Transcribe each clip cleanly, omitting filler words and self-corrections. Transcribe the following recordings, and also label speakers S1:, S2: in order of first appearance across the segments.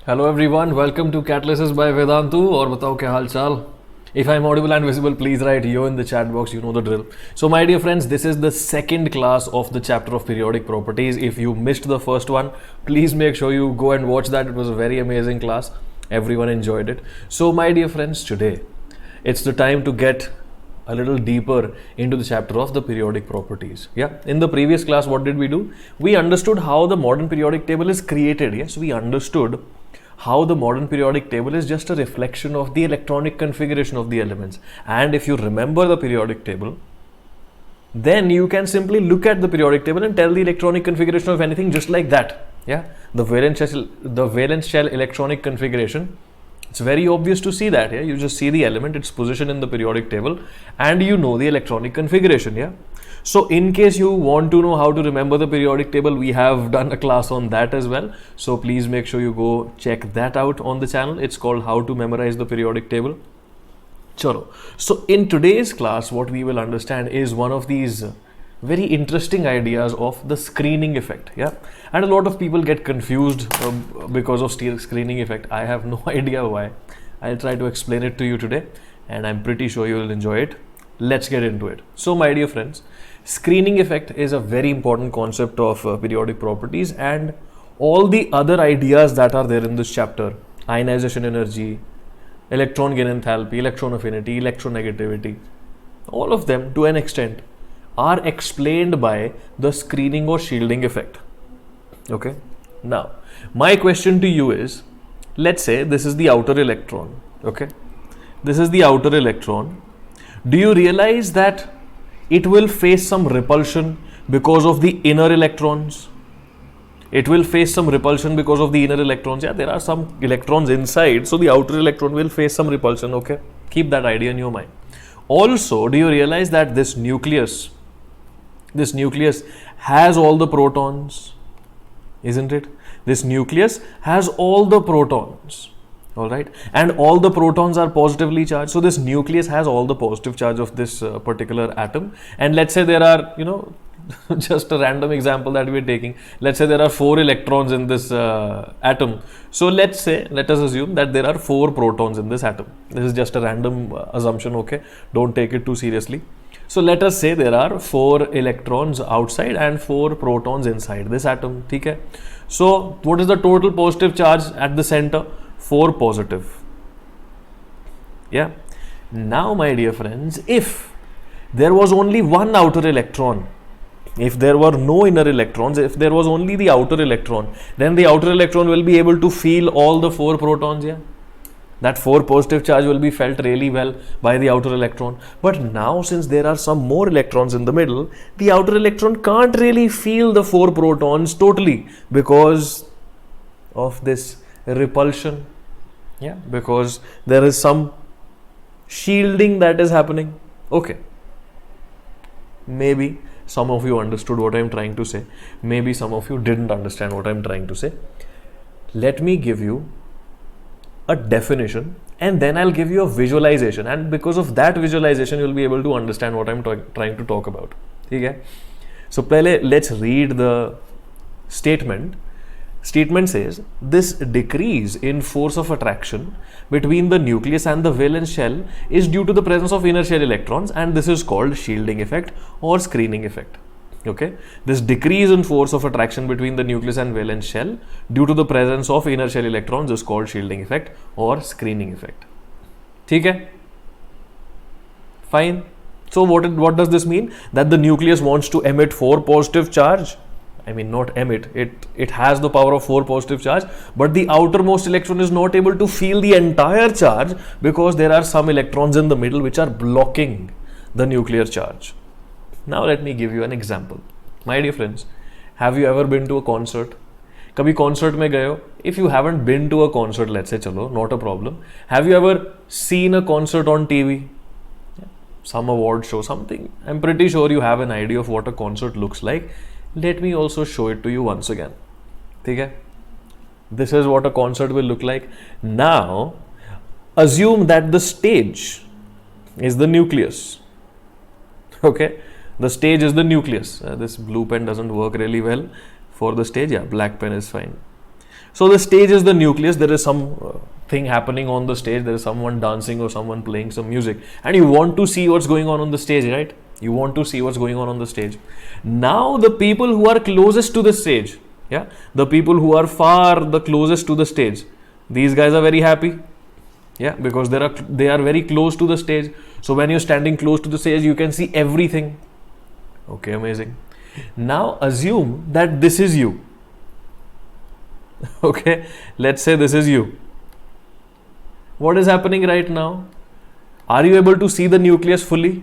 S1: Hello everyone, welcome to Catalysis by Vedantu. और बताओ क्या हाल चाल? If I'm audible and visible, please write yo in the chat box. You know the drill. So, my dear friends, this is the second class of the chapter of periodic properties. If you missed the first one, please make sure you go and watch that. It was a very amazing class. Everyone enjoyed it. So, my dear friends, today it's the time to get a little deeper into the chapter of the periodic properties. Yeah, in the previous class, what did we do? We understood how the modern periodic table is created. Yes, we understood how the modern periodic table is just a reflection of the electronic configuration of the elements. And if you remember the periodic table, then you can simply look at the periodic table and tell the electronic configuration of anything just like that. Yeah, the valence shell electronic configuration. It's very obvious to see that. Yeah, you just see the element, its position in the periodic table, and you know the electronic configuration. Yeah. So in case you want to know how to remember the periodic table, we have done a class on that as well. So please make sure you go check that out on the channel. It's called How to Memorize the Periodic Table. Chalo. So in today's class, what we will understand is one of these very interesting ideas of the screening effect. Yeah, and a lot of people get confused because of screening effect. I have no idea why. I'll try to explain it to you today, and I'm pretty sure you will enjoy it. Let's get into it. So my dear friends, screening effect is a very important concept of periodic properties, and all the other ideas that are there in this chapter, ionization energy, electron gain enthalpy, electron affinity, electronegativity, all of them to an extent are explained by the screening or shielding effect. Okay. Now, my question to you is, let's say this is the outer electron. Okay. This is the outer electron. Do you realize that it will face some repulsion because of the inner electrons? It will face some repulsion because of the inner electrons. Yeah, there are some electrons inside, so the outer electron will face some repulsion. Okay. Keep that idea in your mind. Also, do you realize that this nucleus has all the protons, isn't it? This nucleus has all the protons, all right, and all the protons are positively charged. So this nucleus has all the positive charge of this particular atom. And let's say there are, just a random example that we're taking, let's say there are 4 electrons in this atom. So let us assume that there are 4 protons in this atom. This is just a random assumption. Okay, don't take it too seriously. So let us say there are 4 electrons outside and 4 protons inside this atom. Okay? So what is the total positive charge at the center? 4 positive. Yeah. Now, my dear friends, if there was only one outer electron, if there were no inner electrons, if there was only the outer electron, then the outer electron will be able to feel all the 4 protons. Yeah. That 4 positive charge will be felt really well by the outer electron. But now, since there are some more electrons in the middle, the outer electron can't really feel the 4 protons totally because of this repulsion. Yeah, because there is some shielding that is happening. Okay. Maybe some of you understood what I'm trying to say. Maybe some of you didn't understand what I'm trying to say. Let me give you a definition, and then I'll give you a visualization, and because of that visualization you'll be able to understand what I'm trying to talk about. Okay? So let's read the statement. Statement says, this decrease in force of attraction between the nucleus and the valence shell is due to the presence of inner shell electrons, and this is called shielding effect or screening effect. Okay, this decrease in force of attraction between the nucleus and valence shell due to the presence of inner shell electrons is called shielding effect or screening effect. Okay? Fine. So what does this mean? That the nucleus wants to emit 4 positive charge. I mean, not emit, it has the power of 4 positive charge, but the outermost electron is not able to feel the entire charge because there are some electrons in the middle which are blocking the nuclear charge. Now let me give you an example. My dear friends, have you ever been to a concert? कभी concert में गए हो? If you haven't been to a concert, let's say, चलो, not a problem. Have you ever seen a concert on TV? Some award show, something. I'm pretty sure you have an idea of what a concert looks like. Let me also show it to you once again. Okay? This is what a concert will look like. Now, assume that the stage is the nucleus. Okay? The stage is the nucleus. This blue pen doesn't work really well for the stage. Yeah, black pen is fine. So the stage is the nucleus. There is some thing happening on the stage. There is someone dancing or someone playing some music, and you want to see what's going on the stage, right? You want to see what's going on the stage. Now the people who are closest to the stage, yeah, the people who are far the closest to the stage, these guys are very happy, yeah, because they are very close to the stage. So when you're standing close to the stage, you can see everything. Okay, amazing. Now assume that this is you. Okay, let's say this is you. What is happening right now? Are you able to see the nucleus fully?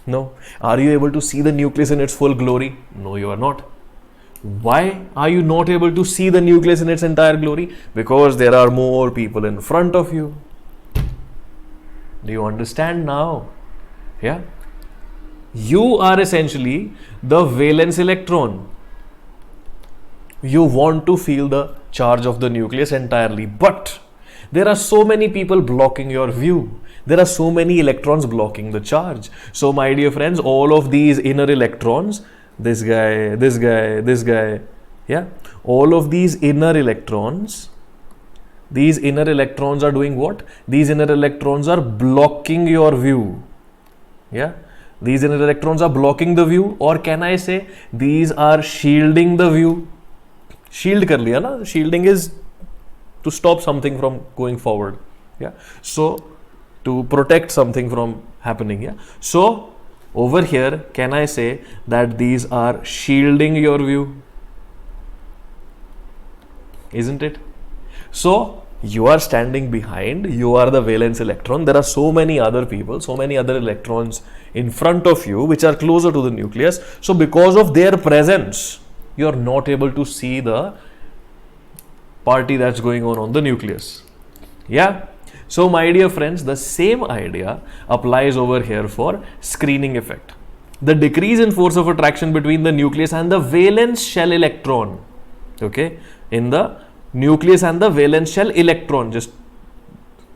S1: No. Are you able to see the nucleus in its full glory? No, you are not. Why are you not able to see the nucleus in its entire glory? Because there are more people in front of you. Do you understand now? Yeah. You are essentially the valence electron. You want to feel the charge of the nucleus entirely, but there are so many people blocking your view. There are so many electrons blocking the charge. So my dear friends, all of these inner electrons, this guy, this guy, this guy, yeah, all of these inner electrons are doing what? These inner electrons are blocking your view. Yeah, these inner electrons are blocking the view, or can I say these are shielding the view? Shield kar liya na? Shielding is to stop something from going forward. Yeah, so to protect something from happening. Yeah, so over here, can I say that these are shielding your view? Isn't it? So you are standing behind, you are the valence electron. There are so many other people, so many other electrons in front of you which are closer to the nucleus. So because of their presence, you are not able to see the party that's going on the nucleus. Yeah. So my dear friends, the same idea applies over here for screening effect. The decrease in force of attraction between the nucleus and the valence shell electron. Okay, in the nucleus and the valence shell electron, just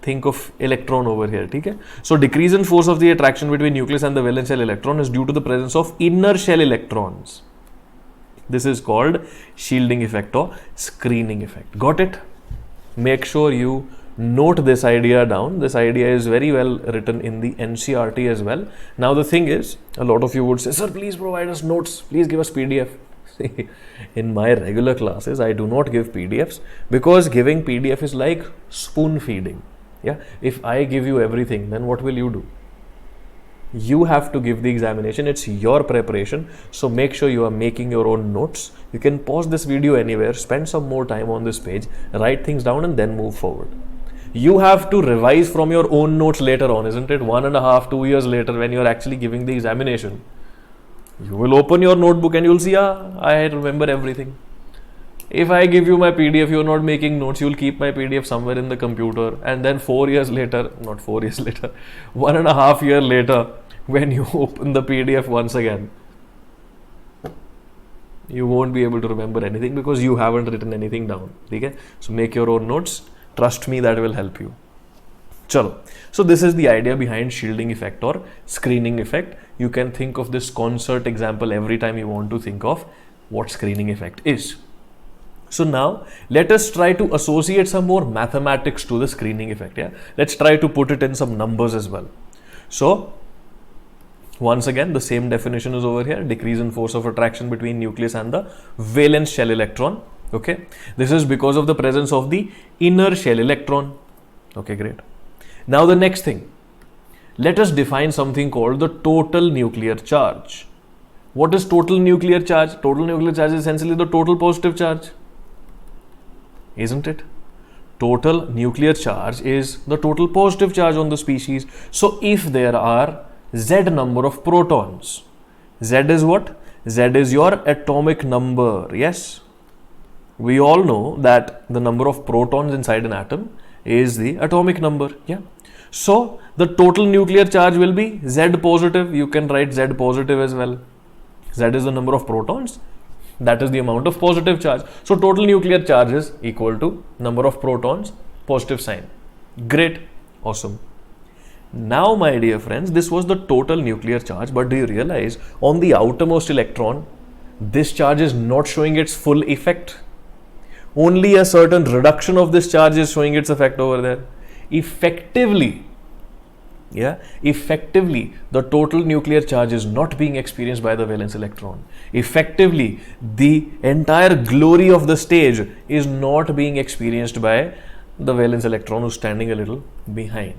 S1: think of electron over here. Okay? So decrease in force of the attraction between nucleus and the valence shell electron is due to the presence of inner shell electrons. This is called shielding effect or screening effect. Got it? Make sure you note this idea down. This idea is very well written in the NCERT as well. Now the thing is, a lot of you would say, sir, please provide us notes, please give us PDF. See, in my regular classes, I do not give PDFs because giving PDF is like spoon feeding. Yeah, if I give you everything, then what will you do? You have to give the examination. It's your preparation. So make sure you are making your own notes. You can pause this video anywhere, spend some more time on this page, write things down and then move forward. You have to revise from your own notes later on, isn't it? 1.5, 2 years later, when you're actually giving the examination, you will open your notebook and you'll see, I remember everything. If I give you my PDF, you're not making notes, you'll keep my PDF somewhere in the computer, and then 4 years later, not 4 years later, 1.5 years later, when you open the PDF once again, you won't be able to remember anything because you haven't written anything down. Okay? So make your own notes. Trust me, that will help you. Chalo. So this is the idea behind shielding effect or screening effect. You can think of this concert example every time you want to think of what screening effect is. So now let us try to associate some more mathematics to the screening effect. Yeah, let's try to put it in some numbers as well. So once again, the same definition is over here: decrease in force of attraction between nucleus and the valence shell electron. Okay, this is because of the presence of the inner shell electron. Okay, great. Now the next thing, let us define something called the total nuclear charge. What is total nuclear charge? Total nuclear charge is essentially the total positive charge, isn't it? Total nuclear charge is the total positive charge on the species. So if there are Z number of protons, Z is what? Z is your atomic number. Yes, we all know that the number of protons inside an atom is the atomic number. Yeah. So the total nuclear charge will be Z positive. You can write Z positive as well. Z is the number of protons. That is the amount of positive charge. So total nuclear charge is equal to number of protons, positive sign. Great. Awesome. Now, my dear friends, this was the total nuclear charge, but do you realize on the outermost electron, this charge is not showing its full effect? only a certain reduction of this charge is showing its effect over there. Effectively, the total nuclear charge is not being experienced by the valence electron. Effectively, the entire glory of the stage is not being experienced by the valence electron who's standing a little behind.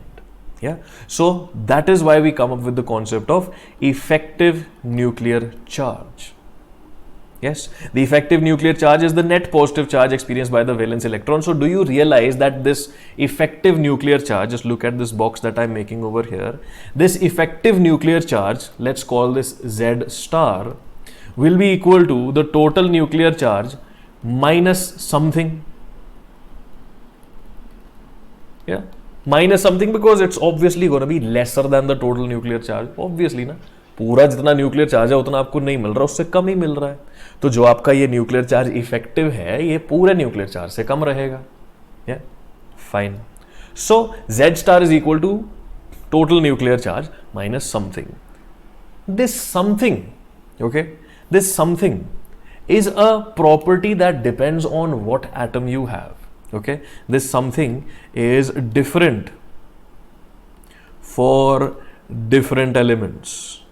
S1: So that is why we come up with the concept of effective nuclear charge. Yes, the effective nuclear charge is the net positive charge experienced by the valence electron. So do you realize that this effective nuclear charge, just look at this box that I'm making over here, this effective nuclear charge, let's call this Z star, will be equal to the total nuclear charge minus something. Minus something, because it's obviously going to be lesser than the total nuclear charge. Obviously ना, पूरा जितना nuclear charge है उतना आपको नहीं मिल रहा, उससे कम ही मिल रहा है. तो जो आपका ये न्यूक्लियर चार्ज इफेक्टिव है ये पूरे न्यूक्लियर चार्ज से कम रहेगा. Fine. So Z star is equal to total nuclear charge minus something. This something, okay, this something is a property that depends on what atom you have. Okay, this something is different for different elements.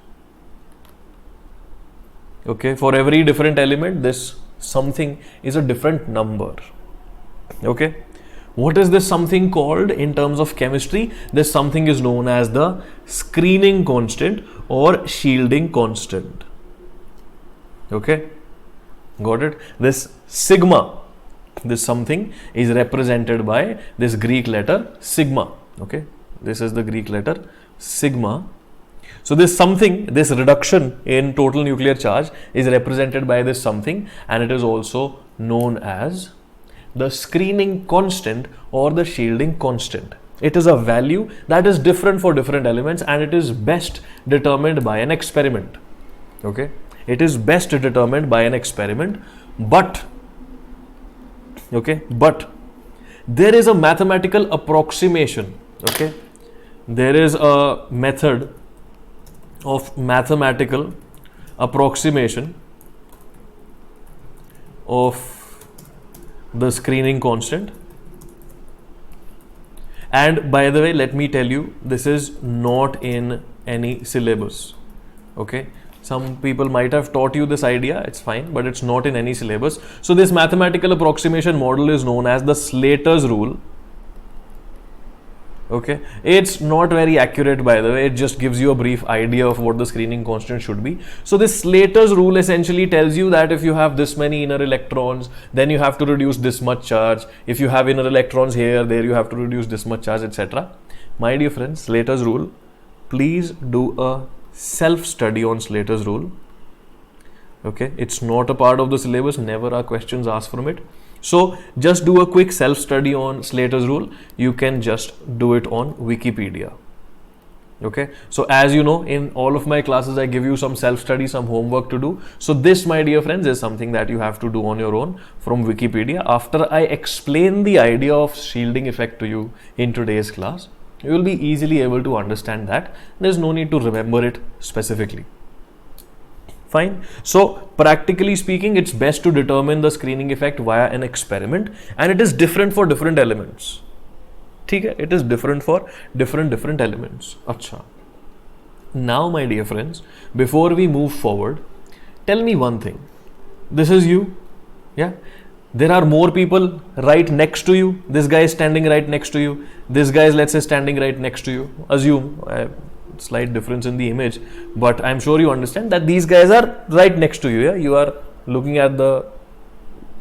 S1: Okay, for every different element this something is a different number. Okay, what is this something called in terms of chemistry? This something is known as the screening constant or shielding constant. Okay, got it? This sigma, this something is represented by this Greek letter sigma. Okay, this is the Greek letter sigma. So this something, this reduction in total nuclear charge is represented by this something, and it is also known as the screening constant or the shielding constant. It is a value that is different for different elements, and it is best determined by an experiment. Okay, it is best determined by an experiment, but there is a mathematical approximation. Okay, there is a method of mathematical approximation of the screening constant. And by the way, let me tell you, this is not in any syllabus. Okay, some people might have taught you this idea, it's fine, but it's not in any syllabus. So this mathematical approximation model is known as the Slater's rule. Okay, it's not very accurate, by the way, it just gives you a brief idea of what the screening constant should be. So this Slater's rule essentially tells you that if you have this many inner electrons, then you have to reduce this much charge. If you have inner electrons here, there you have to reduce this much charge, etc. My dear friends, Slater's rule, please do a self-study on Slater's rule. Okay, it's not a part of the syllabus, never are questions asked from it. So just do a quick self-study on Slater's rule. You can just do it on Wikipedia. Okay, so as you know, in all of my classes I give you some self-study, some homework to do. So this, my dear friends, is something that you have to do on your own from Wikipedia. After I explain the idea of shielding effect to you in today's class, you will be easily able to understand that. There's no need to remember it specifically. Fine. So practically speaking, it's best to determine the screening effect via an experiment, and it is different for different elements. Okay, it is different for different elements. Acha. Now, my dear friends, before we move forward, tell me one thing. This is you. Yeah. There are more people right next to you. This guy is standing right next to you. This guy is, let's say, standing right next to you. Assume, slight difference in the image, but I'm sure you understand that these guys are right next to you. Yeah, you are looking at the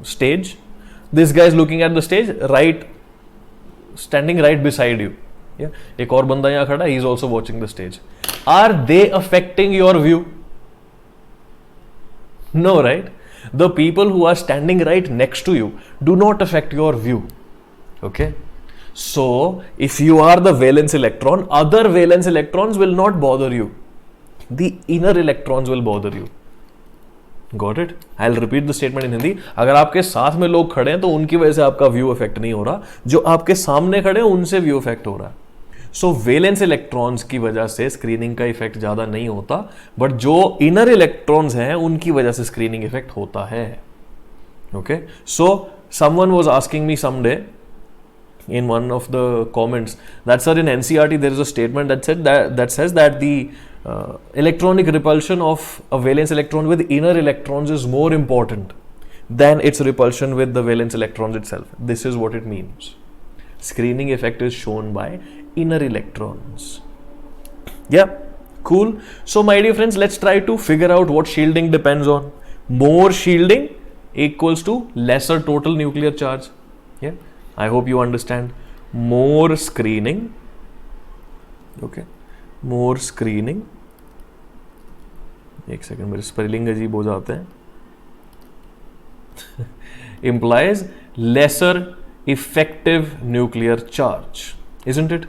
S1: stage. This guy is looking at the stage, right, standing right beside you. Yeah, एक और बंदा यहाँ खड़ा, he is also watching the stage. Are they affecting your view? No, right? The people who are standing right next to you do not affect your view. Okay. So, if you are the valence electron, other valence electrons will not bother you. The inner electrons will bother you. Got it? I'll repeat the statement in Hindi. अगर आपके साथ में लोग खड़े हैं तो उनकी वजह से आपका व्यू इफेक्ट नहीं हो रहा, जो आपके सामने खड़े हैं उनसे व्यू इफेक्ट हो रहा है. सो वैलेंस इलेक्ट्रॉन्स की वजह से स्क्रीनिंग का इफेक्ट ज़्यादा नहीं होता, बट जो इनर इलेक्ट्रॉन्स हैं उनकी वजह से स्क्रीनिंग इफेक्ट होता है. Okay, so someone was asking me someday in one of the comments that, sir, in NCERT there is a statement that says that the electronic repulsion of a valence electron with inner electrons is more important than its repulsion with the valence electrons itself. This is what it means. Screening effect is shown by inner electrons. Yeah, cool. So my dear friends, let's try to figure out what shielding depends on. More shielding equals to lesser total nuclear charge. Yeah, I hope you understand. More screening, okay, more screening, एक second मेरे spelling अजीब हो जाते हैं, implies lesser effective nuclear charge, isn't it?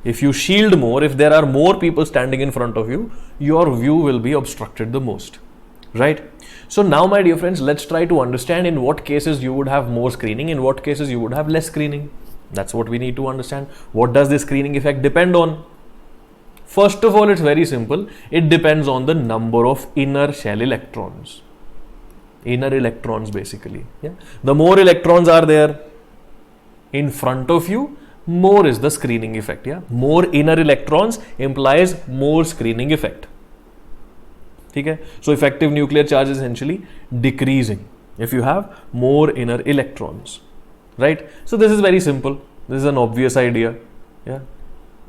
S1: If you shield more, if there are more people standing in front of you, your view will be obstructed the most, right? So now, my dear friends, let's try to understand in what cases you would have more screening, in what cases you would have less screening. That's what we need to understand. What does this screening effect depend on? First of all, it's very simple. It depends on the number of inner shell electrons. Inner electrons, basically. Yeah? The more electrons are there in front of you, more is the screening effect. Yeah, more inner electrons implies more screening effect. Okay, so effective nuclear charge is essentially decreasing if you have more inner electrons, right? So this is very simple. This is an obvious idea. Yeah,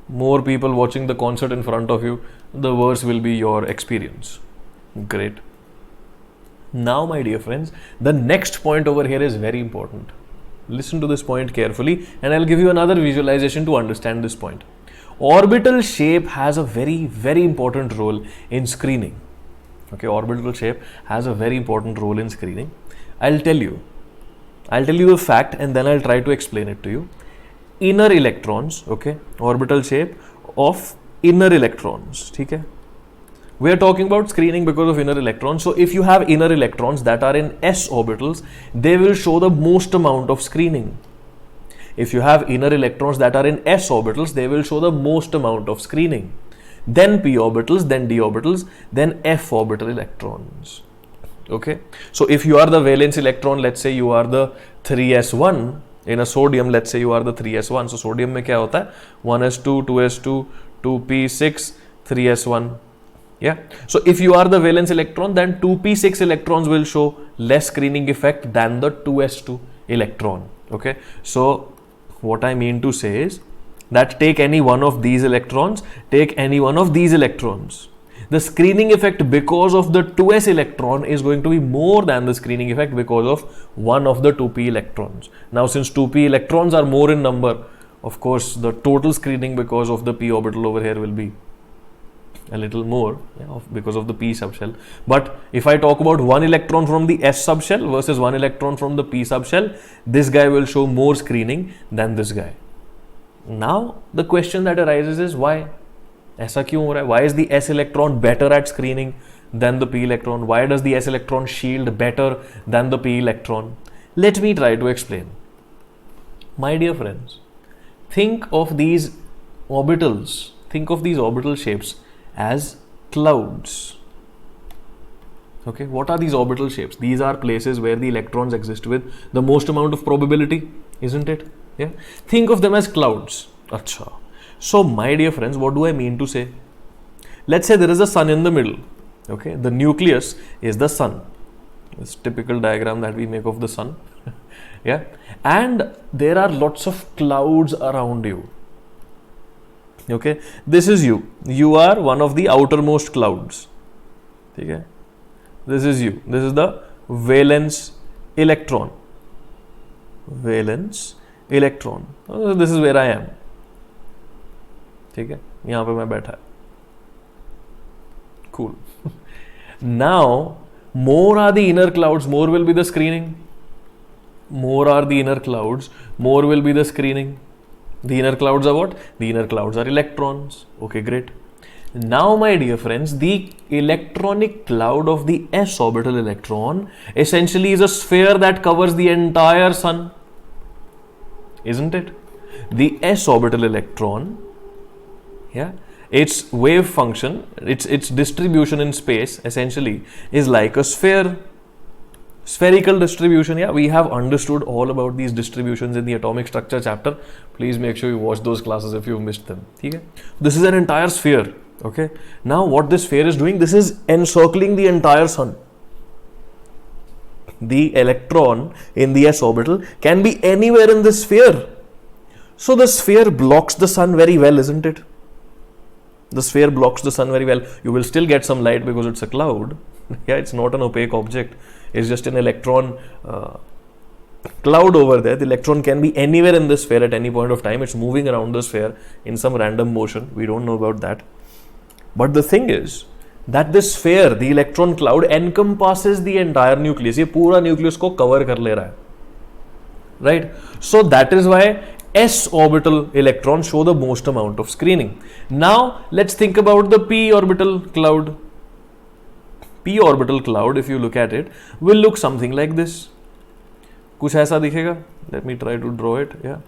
S1: more people watching the concert in front of you, the worse will be your experience. Great. Now, my dear friends, the next point over here is very important. Listen to this point carefully, and I'll give you another visualization to understand this point. Orbital shape has a very, very important role in screening. Okay, orbital shape has a very important role in screening. I'll tell you a fact, and then I'll try to explain it to you. Inner electrons, okay, orbital shape of inner electrons, okay. We are talking about screening because of inner electrons. So if you have inner electrons that are in s orbitals, they will show the most amount of screening. If you have inner electrons that are in s orbitals, they will show the most amount of screening. Then p orbitals, then d orbitals, then f orbital electrons. Okay. So if you are the valence electron, let's say you are the 3s1 in a sodium, let's say you are the 3s1. So sodium में क्या होता है? 1s2, 2s2, 2p6, 3s1. Yeah. So if you are the valence electron, then 2p6 electrons will show less screening effect than the 2s2 electron. Okay. So what I mean to say is that take any one of these electrons, take any one of these electrons. The screening effect because of the 2s electron is going to be more than the screening effect because of one of the 2p electrons. Now, since 2p electrons are more in number, of course, the total screening because of the p orbital over here will be a little more, yeah, because of the p subshell. But if I talk about one electron from the s subshell versus one electron from the p subshell, this guy will show more screening than this guy. Now the question that arises is why? ऐसा क्यों हो रहा है? Why is the s electron better at screening than the p electron? Why does the s electron shield better than the p electron? Let me try to explain. My dear friends, think of these orbitals, think of these orbital shapes as clouds. Okay, what are these orbital shapes? These are places where the electrons exist with the most amount of probability, isn't it? Yeah, think of them as clouds. Acha. So my dear friends, what do I mean to say? Let's say there is a sun in the middle. Okay, the nucleus is the sun. This typical diagram that we make of the sun. Yeah, and there are lots of clouds around you. Okay, this is you. You are one of the outermost clouds. Okay, this is you. This is the valence electron. Valence electron. This is where I am. ठीक है, यहाँ पे मैं बैठा है. Cool. Now, more are the inner clouds, more will be the screening. More are the inner clouds, more will be the screening. The inner clouds are what? The inner clouds are electrons. Okay, great. Now, my dear friends, the electronic cloud of the s orbital electron essentially is a sphere that covers the entire sun. Isn't it? The s orbital electron, yeah, its wave function, its distribution in space essentially is like a sphere. Spherical distribution, yeah, we have understood all about these distributions in the atomic structure chapter. Please make sure you watch those classes if you've missed them. Okay? This is an entire sphere. Okay. Now what this sphere is doing, this is encircling the entire sun. The electron in the s orbital can be anywhere in this sphere. So the sphere blocks the sun very well, isn't it? The sphere blocks the sun very well. You will still get some light because it's a cloud. Yeah, it's not an opaque object. It's just an electron cloud over there. The electron can be anywhere in the sphere at any point of time. It's moving around the sphere in some random motion. We don't know about that. But the thing is that this sphere, the electron cloud, encompasses the entire nucleus. ये पूरा nucleus को cover कर ले रहा है. Right? So that is why s orbital electrons show the most amount of screening. Now let's think about the p orbital cloud. P orbital cloud, if you look at it, will look something like this. कुछ ऐसा दिखेगा. Let me try to draw it. Yeah.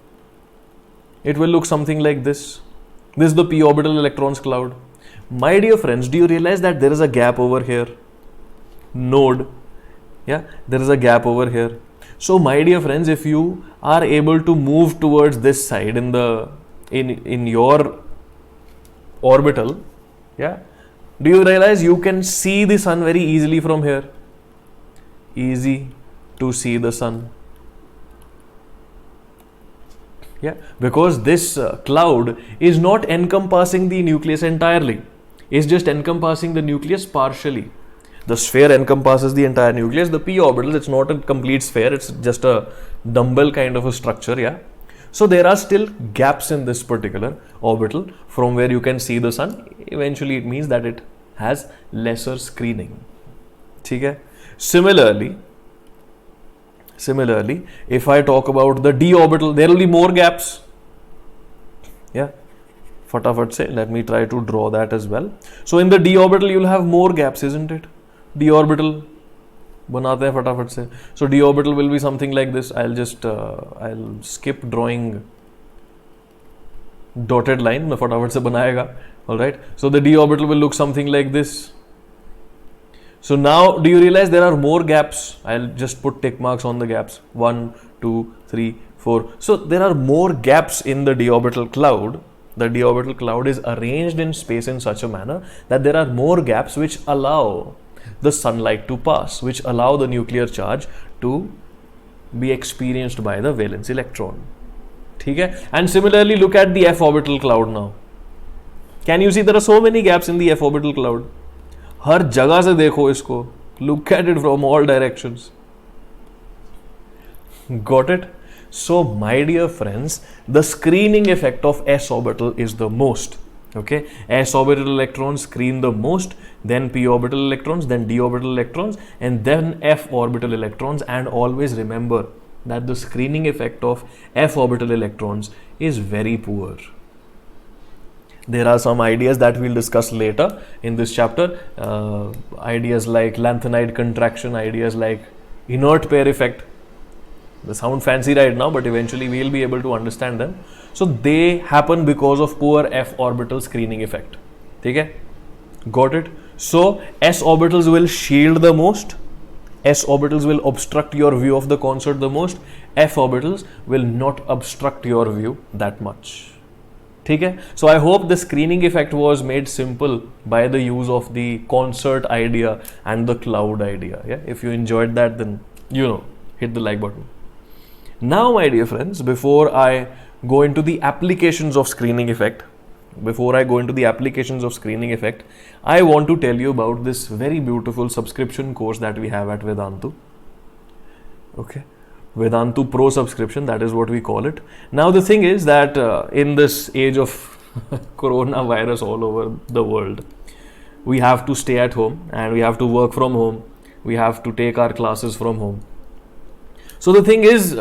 S1: It will look something like this. This is the p orbital electrons cloud. My dear friends, do you realize that there is a gap over here? Node. Yeah, there is a gap over here. So my dear friends, if you are able to move towards this side in your orbital, yeah, do you realize you can see the sun very easily from here? Easy to see the sun. Yeah, because this cloud is not encompassing the nucleus entirely. It's just encompassing the nucleus partially. The sphere encompasses the entire nucleus. The p orbital, it's not a complete sphere. It's just a dumbbell kind of a structure. Yeah. So there are still gaps in this particular orbital from where you can see the sun. Eventually, it means that it has lesser screening. ठीक है? Similarly, if I talk about the d orbital, there will be more gaps. Yeah. फटाफट से, let me try to draw that as well. So in the d orbital, you'll have more gaps, isn't it? D orbital बनाते हैं फटाफट से. So d orbital will be something like this. I'll skip drawing dotted line. मैं फटाफट से बनाएगा. All right. So the d orbital will look something like this. So now, do you realize there are more gaps? I'll just put tick marks on the gaps. 1, 2, 3, 4. So there are more gaps in the d orbital cloud. The d orbital cloud is arranged in space in such a manner that there are more gaps which allow the sunlight to pass, which allow the nuclear charge to be experienced by the valence electron. ठीक है? And similarly, look at the f orbital cloud now. Can you see there are so many gaps in the f orbital cloud? हर जगह से देखो इसको. Look at it from all directions. Got it? So, my dear friends, the screening effect of s orbital is the most. Okay, s orbital electrons screen the most, then p orbital electrons, then d orbital electrons, and then f orbital electrons. And always remember that the screening effect of f orbital electrons is very poor. There are some ideas that we'll discuss later in this chapter. Ideas like lanthanide contraction, ideas like inert pair effect. They sound fancy right now, but eventually we'll be able to understand them. So they happen because of poor f orbital screening effect. ठीक है? Got it? So s orbitals will shield the most. S orbitals will obstruct your view of the concert the most. F orbitals will not obstruct your view that much. ठीक है? So I hope the screening effect was made simple by the use of the concert idea and the cloud idea. Yeah? If you enjoyed that, then hit the like button. Now, my dear friends, before I go into the applications of screening effect, I want to tell you about this very beautiful subscription course that we have at Vedantu. Okay, Vedantu Pro subscription, that is what we call it. Now, the thing is that in this age of coronavirus all over the world, we have to stay at home and we have to work from home. We have to take our classes from home. So the thing is,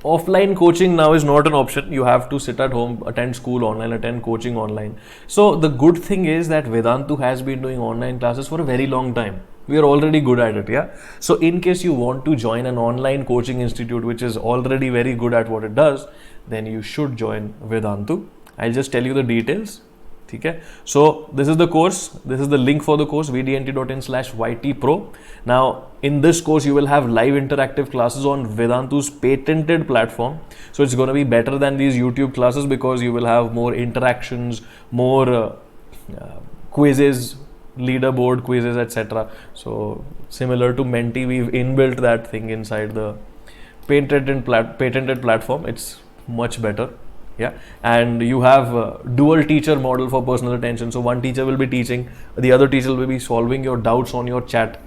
S1: offline coaching now is not an option. You have to sit at home, attend school online, attend coaching online. So the good thing is that Vedantu has been doing online classes for a very long time. We are already good at it, yeah. So in case you want to join an online coaching institute which is already very good at what it does, then you should join Vedantu. I'll just tell you the details. ठीक है. So this is the course, this is the link for the course, vdnt.in/ytpro. Now in this course you will have live interactive classes on Vedantu's patented platform, so it's going to be better than these YouTube classes because you will have more interactions, more quizzes, leaderboard quizzes, etc. So similar to Menti, we've inbuilt that thing inside the patented platform. It's much better. Yeah, and you have a dual teacher model for personal attention. So one teacher will be teaching, the other teacher will be solving your doubts on your chat.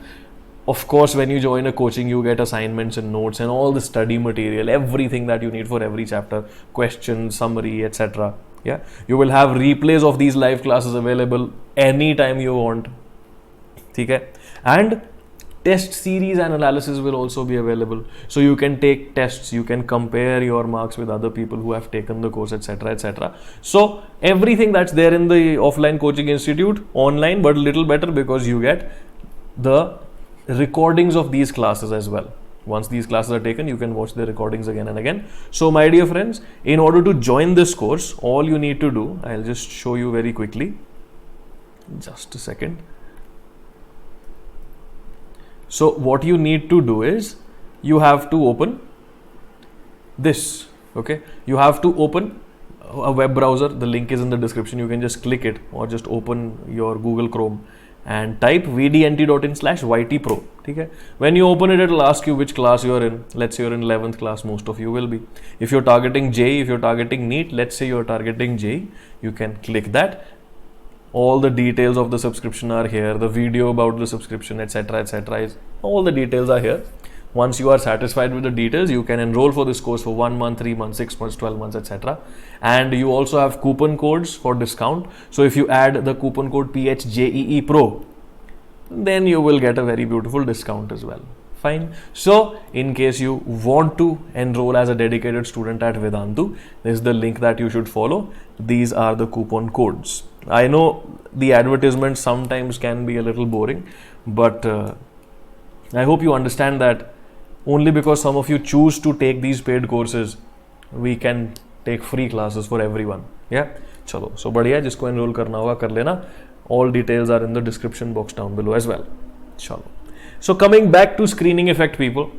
S1: Of course, when you join a coaching, you get assignments and notes and all the study material, everything that you need for every chapter, question, summary, etc. Yeah, you will have replays of these live classes available anytime you want. Okay, and test series and analysis will also be available, so you can take tests, you can compare your marks with other people who have taken the course, etc, etc. So everything that's there in the offline coaching institute online, but little better because you get the recordings of these classes as well. Once these classes are taken, you can watch the recordings again and again. So my dear friends, in order to join this course, all you need to do, I'll just show you very quickly, just a second. So what you need to do is, you have to open this, okay? You have to open a web browser. The link is in the description. You can just click it or just open your Google Chrome and type vdnt.in/ytpro. Okay? When you open it, it'll ask you which class you're in. Let's say you're in 11th class, most of you will be. If you're targeting JEE, if you're targeting NEET, let's say you're targeting JEE, you can click that. All the details of the subscription are here, the video about the subscription, etc, etc, all the details are here. Once you are satisfied with the details, you can enroll for this course for 1 month, 3 months, 6 months, 12 months, etc. And you also have coupon codes for discount. So if you add the coupon code PHJEEPRO, then you will get a very beautiful discount as well. Fine. So in case you want to enroll as a dedicated student at Vedantu, this is the link that you should follow. These are the coupon codes. I know the advertisements sometimes can be a little boring, but I hope you understand that only because some of you choose to take these paid courses, we can take free classes for everyone. Yeah, chalo. So बढ़िया, जिसको enroll करना होगा कर लेना. All details are in the description box down below as well. Chalo. So coming back to screening effect, people.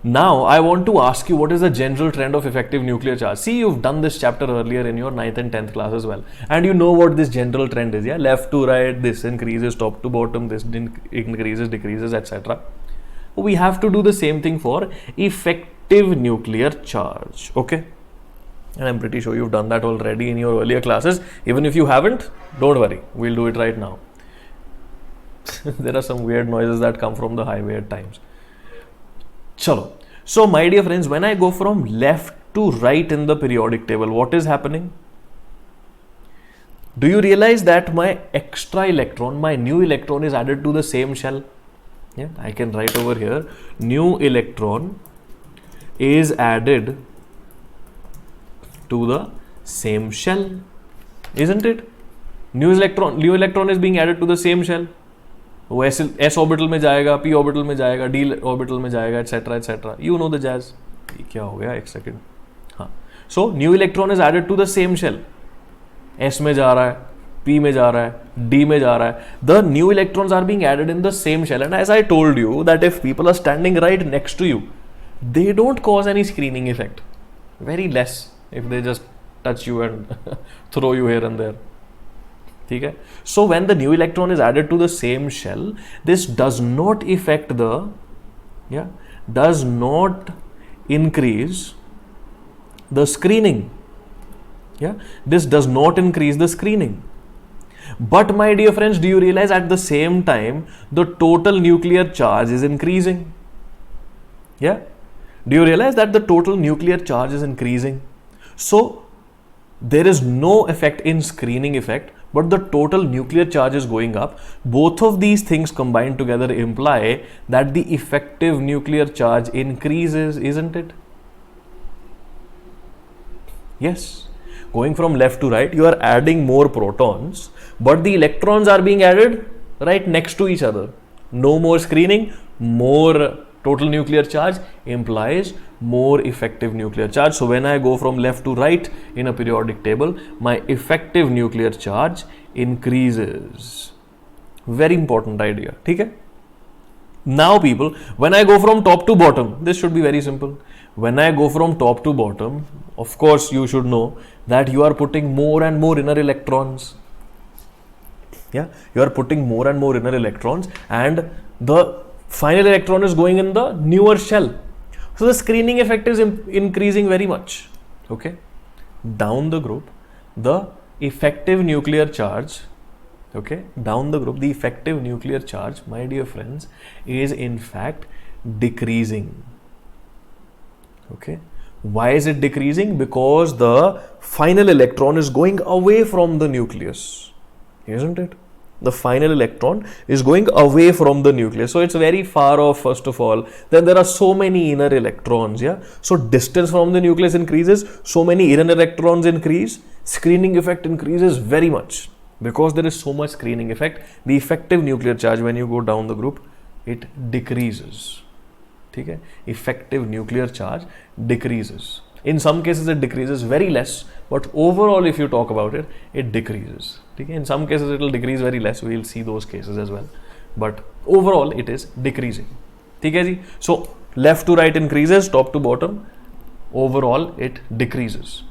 S1: Now I want to ask you, what is the general trend of effective nuclear charge? See, you've done this chapter earlier in your 9th and 10th class as well, and you know what this general trend is. Yeah, left to right, this increases, top to bottom, this increases, decreases, etc. We have to do the same thing for effective nuclear charge. Okay, and I'm pretty sure you've done that already in your earlier classes. Even if you haven't, don't worry, we'll do it right now. There are some weird noises that come from the highway at times. Chalo. So my dear friends, when I go from left to right in the periodic table, what is happening? Do you realize that my extra electron, my new electron is added to the same shell? Yeah, I can write over here, new electron is added to the same shell, isn't it? New electron is being added to the same shell. वो S orbital में जाएगा, P orbital में जाएगा, D orbital में जाएगा, etcetera etcetera. You know the jazz. क्या हो गया, एक सेकेंड. हाँ, so new electron is added to the same shell. S में जा रहा है, P में जा रहा है, D में जा रहा है. The new electrons are being added in the same shell, and as I told you that if people are standing right next to you, they don't cause any screening effect. Very less if they just touch you and throw you here and there. Okay? So when the new electron is added to the same shell, this does not affect the, does not increase the screening. This does not increase the screening. But my dear friends, do you realize at the same time the total nuclear charge is increasing? Yeah? Do you realize that the total nuclear charge is increasing? So there is no effect in screening effect, but the total nuclear charge is going up. Both of these things combined together imply that the effective nuclear charge increases, isn't it? Yes. Going from left to right, you are adding more protons, but the electrons are being added right next to each other. No more screening, more total nuclear charge implies more effective nuclear charge. So when I go from left to right in a periodic table, my effective nuclear charge increases. Very important idea. Okay? Now people, when I go from top to bottom, this should be very simple. When I go from top to bottom, of course you should know that you are putting more and more inner electrons. Yeah, you are putting more and more inner electrons, and the final electron is going in the newer shell. So the screening effect is increasing very much. Okay, down the group, the effective nuclear charge, okay, down the group, the effective nuclear charge, my dear friends, is in fact decreasing. Okay, why is it decreasing? Because the final electron is going away from the nucleus, isn't it? The final electron is going away from the nucleus, so it's very far off. First of all, then there are so many inner electrons. Yeah, so distance from the nucleus increases, so many inner electrons increase, screening effect increases very much. Because there is so much screening effect, the effective nuclear charge, when you go down the group, it decreases. Okay? Effective nuclear charge decreases. In some cases it decreases very less, but overall if you talk about it, it decreases. Okay? In some cases it will decrease very less, we will see those cases as well, but overall it is decreasing. Okay? So left to right increases, top to bottom, overall it decreases.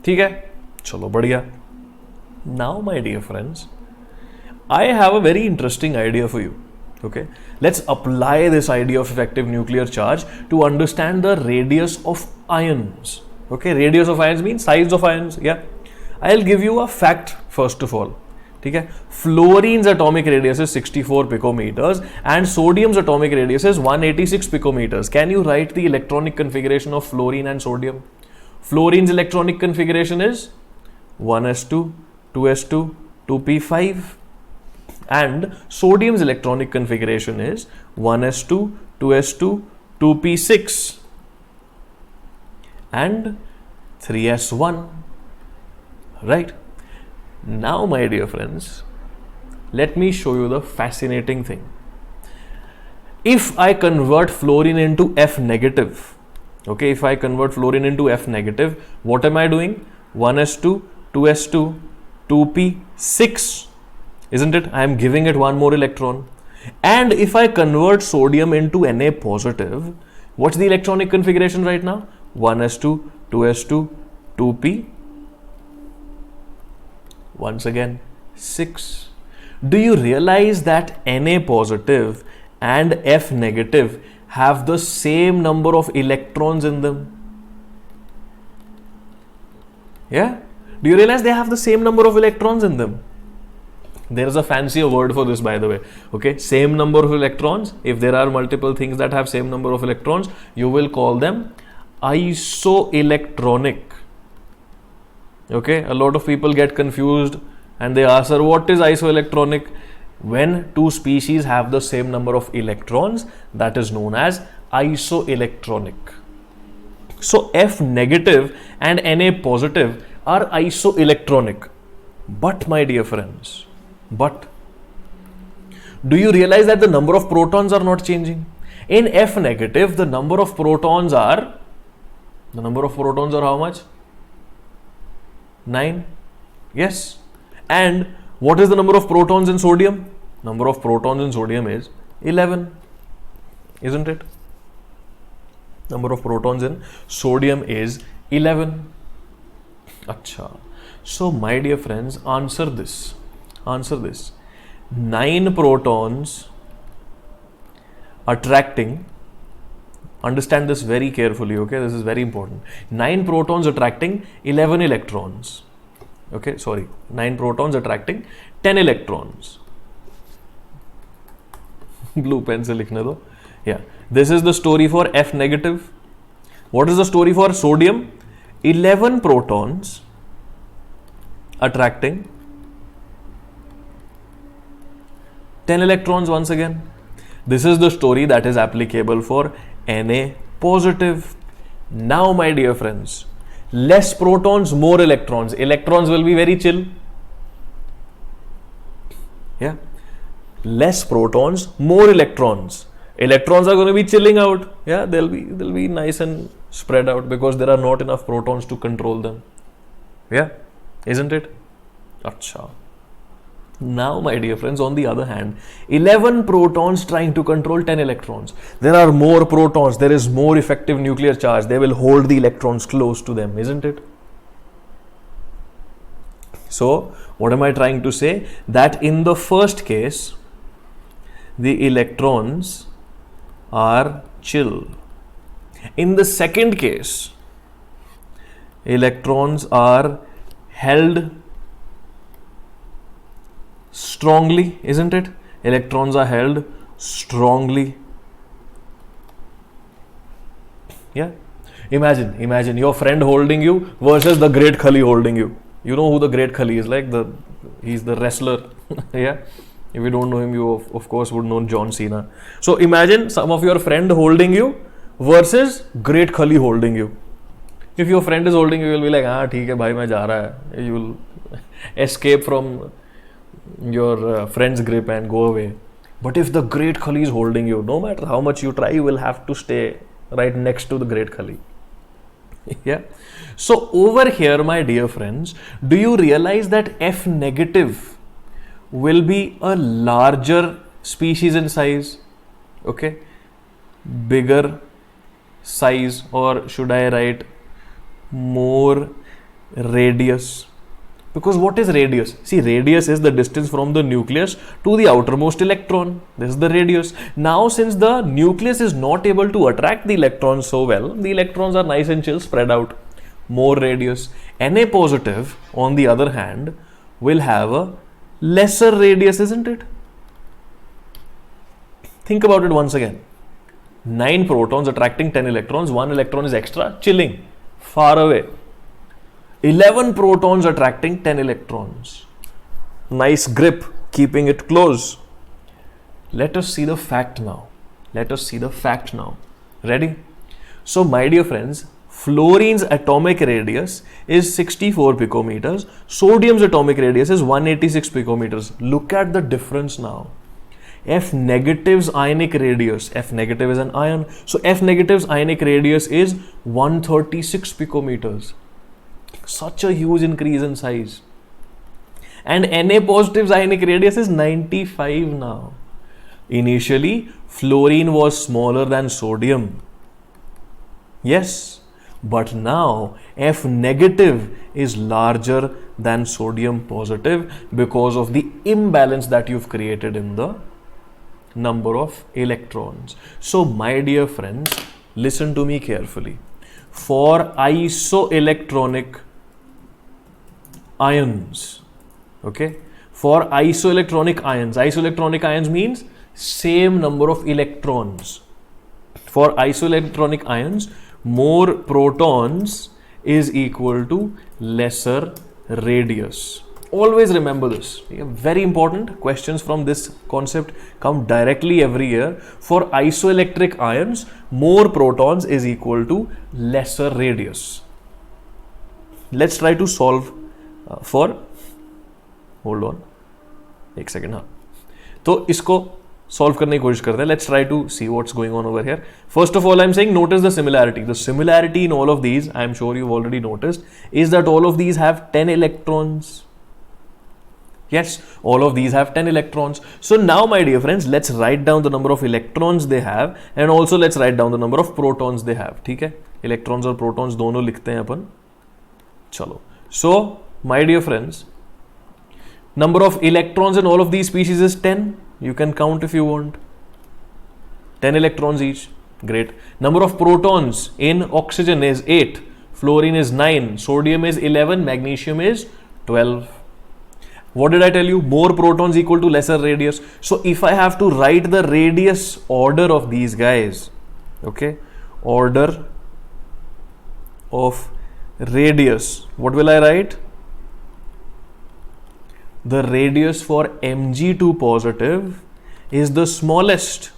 S1: Okay? Chalo badhiya. Now my dear friends, I have a very interesting idea for you. Okay, let's apply this idea of effective nuclear charge to understand the radius of ions. Okay, radius of ions means size of ions. Yeah, I'll give you a fact first of all. Okay, fluorine's atomic radius is 64 picometers and sodium's atomic radius is 186 picometers. Can you write the electronic configuration of fluorine and sodium? Fluorine's electronic configuration is 1s2, 2s2, 2p5. And sodium's electronic configuration is 1s2, 2s2, 2p6 and 3s1. Right? Now my dear friends, let me show you the fascinating thing. If I convert fluorine into F negative, okay, if I convert fluorine into F negative, what am I doing? 1s2, 2s2, 2p6. Isn't it? I am giving it one more electron. And if I convert sodium into Na positive, what's the electronic configuration right now? 1s2, 2s2, 2p. Once again, 6. Do you realize that Na positive and F negative have the same number of electrons in them? Yeah? Do you realize they have the same number of electrons in them? There is a fancier word for this, by the way. Okay, same number of electrons. If there are multiple things that have same number of electrons, you will call them isoelectronic. Okay, a lot of people get confused and they ask, sir, what is isoelectronic? When two species have the same number of electrons, that is known as isoelectronic. So F negative and Na positive are isoelectronic. But my dear friends, do you realize that the number of protons are not changing? In F negative, the number of protons are how much? 9. Yes. And what is the number of protons in sodium? Number of protons in sodium is 11. Isn't it? Number of protons in sodium is 11. Acha. So my dear friends, answer this. 9 protons attracting, understand this very carefully, okay, this is very important. 9 protons attracting 11 electrons. Okay, sorry, 9 protons attracting 10 electrons. Blue pen se likhne do. Yeah, this is the story for F negative. What is the story for sodium? 11 protons attracting 10 electrons once again. This is the story that is applicable for Na positive. Now my dear friends, less protons, more electrons. Electrons will be very chill. Yeah. Less protons, more electrons. Electrons are going to be chilling out. Yeah, they'll be nice and spread out because there are not enough protons to control them. Yeah, isn't it? Acha. Now, my dear friends, on the other hand, 11 protons trying to control 10 electrons. There are more protons, there is more effective nuclear charge. They will hold the electrons close to them, isn't it? So, what am I trying to say? That in the first case, the electrons are chill. In the second case, electrons are held strongly, isn't it? Electrons are held strongly. Yeah. Imagine your friend holding you versus the Great Khali holding you. You know who the Great Khali is, like he's the wrestler. Yeah. If you don't know him, you of course would know John Cena. So imagine some of your friend holding you versus Great Khali holding you. If your friend is holding you, you'll be like, ठीक है भाई मैं जा रहा है. You will escape from your friend's grip and go away. But if the Great Khali is holding you, no matter how much you try, you will have to stay right next to the Great Khali. Yeah. So over here, my dear friends, do you realize that F negative will be a larger species in size? Okay, bigger size, or should I write more radius? Because what is radius? See, radius is the distance from the nucleus to the outermost electron. This is the radius. Now, since the nucleus is not able to attract the electrons so well, the electrons are nice and chill, spread out. More radius. Na positive, on the other hand, will have a lesser radius, isn't it? Think about it once again. 9 protons attracting 10 electrons, 1 electron is extra, chilling, far away. 11 protons attracting 10 electrons. Nice grip, keeping it close. Let us see the fact now. Ready? So, my dear friends, fluorine's atomic radius is 64 picometers. Sodium's atomic radius is 186 picometers. Look at the difference now. F negative's ionic radius, F negative is an ion, so F negative's ionic radius is 136 picometers. Such a huge increase in size. And Na positive's ionic radius is 95 now. Initially, fluorine was smaller than sodium. Yes, but now F negative is larger than sodium positive because of the imbalance that you've created in the number of electrons. So, my dear friends, listen to me carefully. For isoelectronic ions, okay, for isoelectronic ions means same number of electrons. For isoelectronic ions, more protons is equal to lesser radius. Always remember this. Very important questions from this concept come directly every year. For isoelectric ions, more protons is equal to lesser radius. Let's try to solve for, hold on, एक second, हाँ, तो इसको solve करने की कोशिश करते हैं. Let's try to see what's going on over here. First of all, I'm saying notice the similarity. The similarity in all of these, I'm sure you've already noticed, is that all of these have 10 electrons. Yes, all of these have 10 electrons. So now, my dear friends, let's write down the number of electrons they have and also let's write down the number of protons they have. ठीक है? Electrons और protons दोनों लिखते हैं अपन. चलो. So, my dear friends, number of electrons in all of these species is 10. You can count if you want. 10 electrons each. Great. Number of protons in oxygen is 8. Fluorine is 9. Sodium is 11. Magnesium is 12. What did I tell you? More protons equal to lesser radius. So if I have to write the radius order of these guys, okay, order of radius, what will I write? The radius for Mg2 positive is the smallest,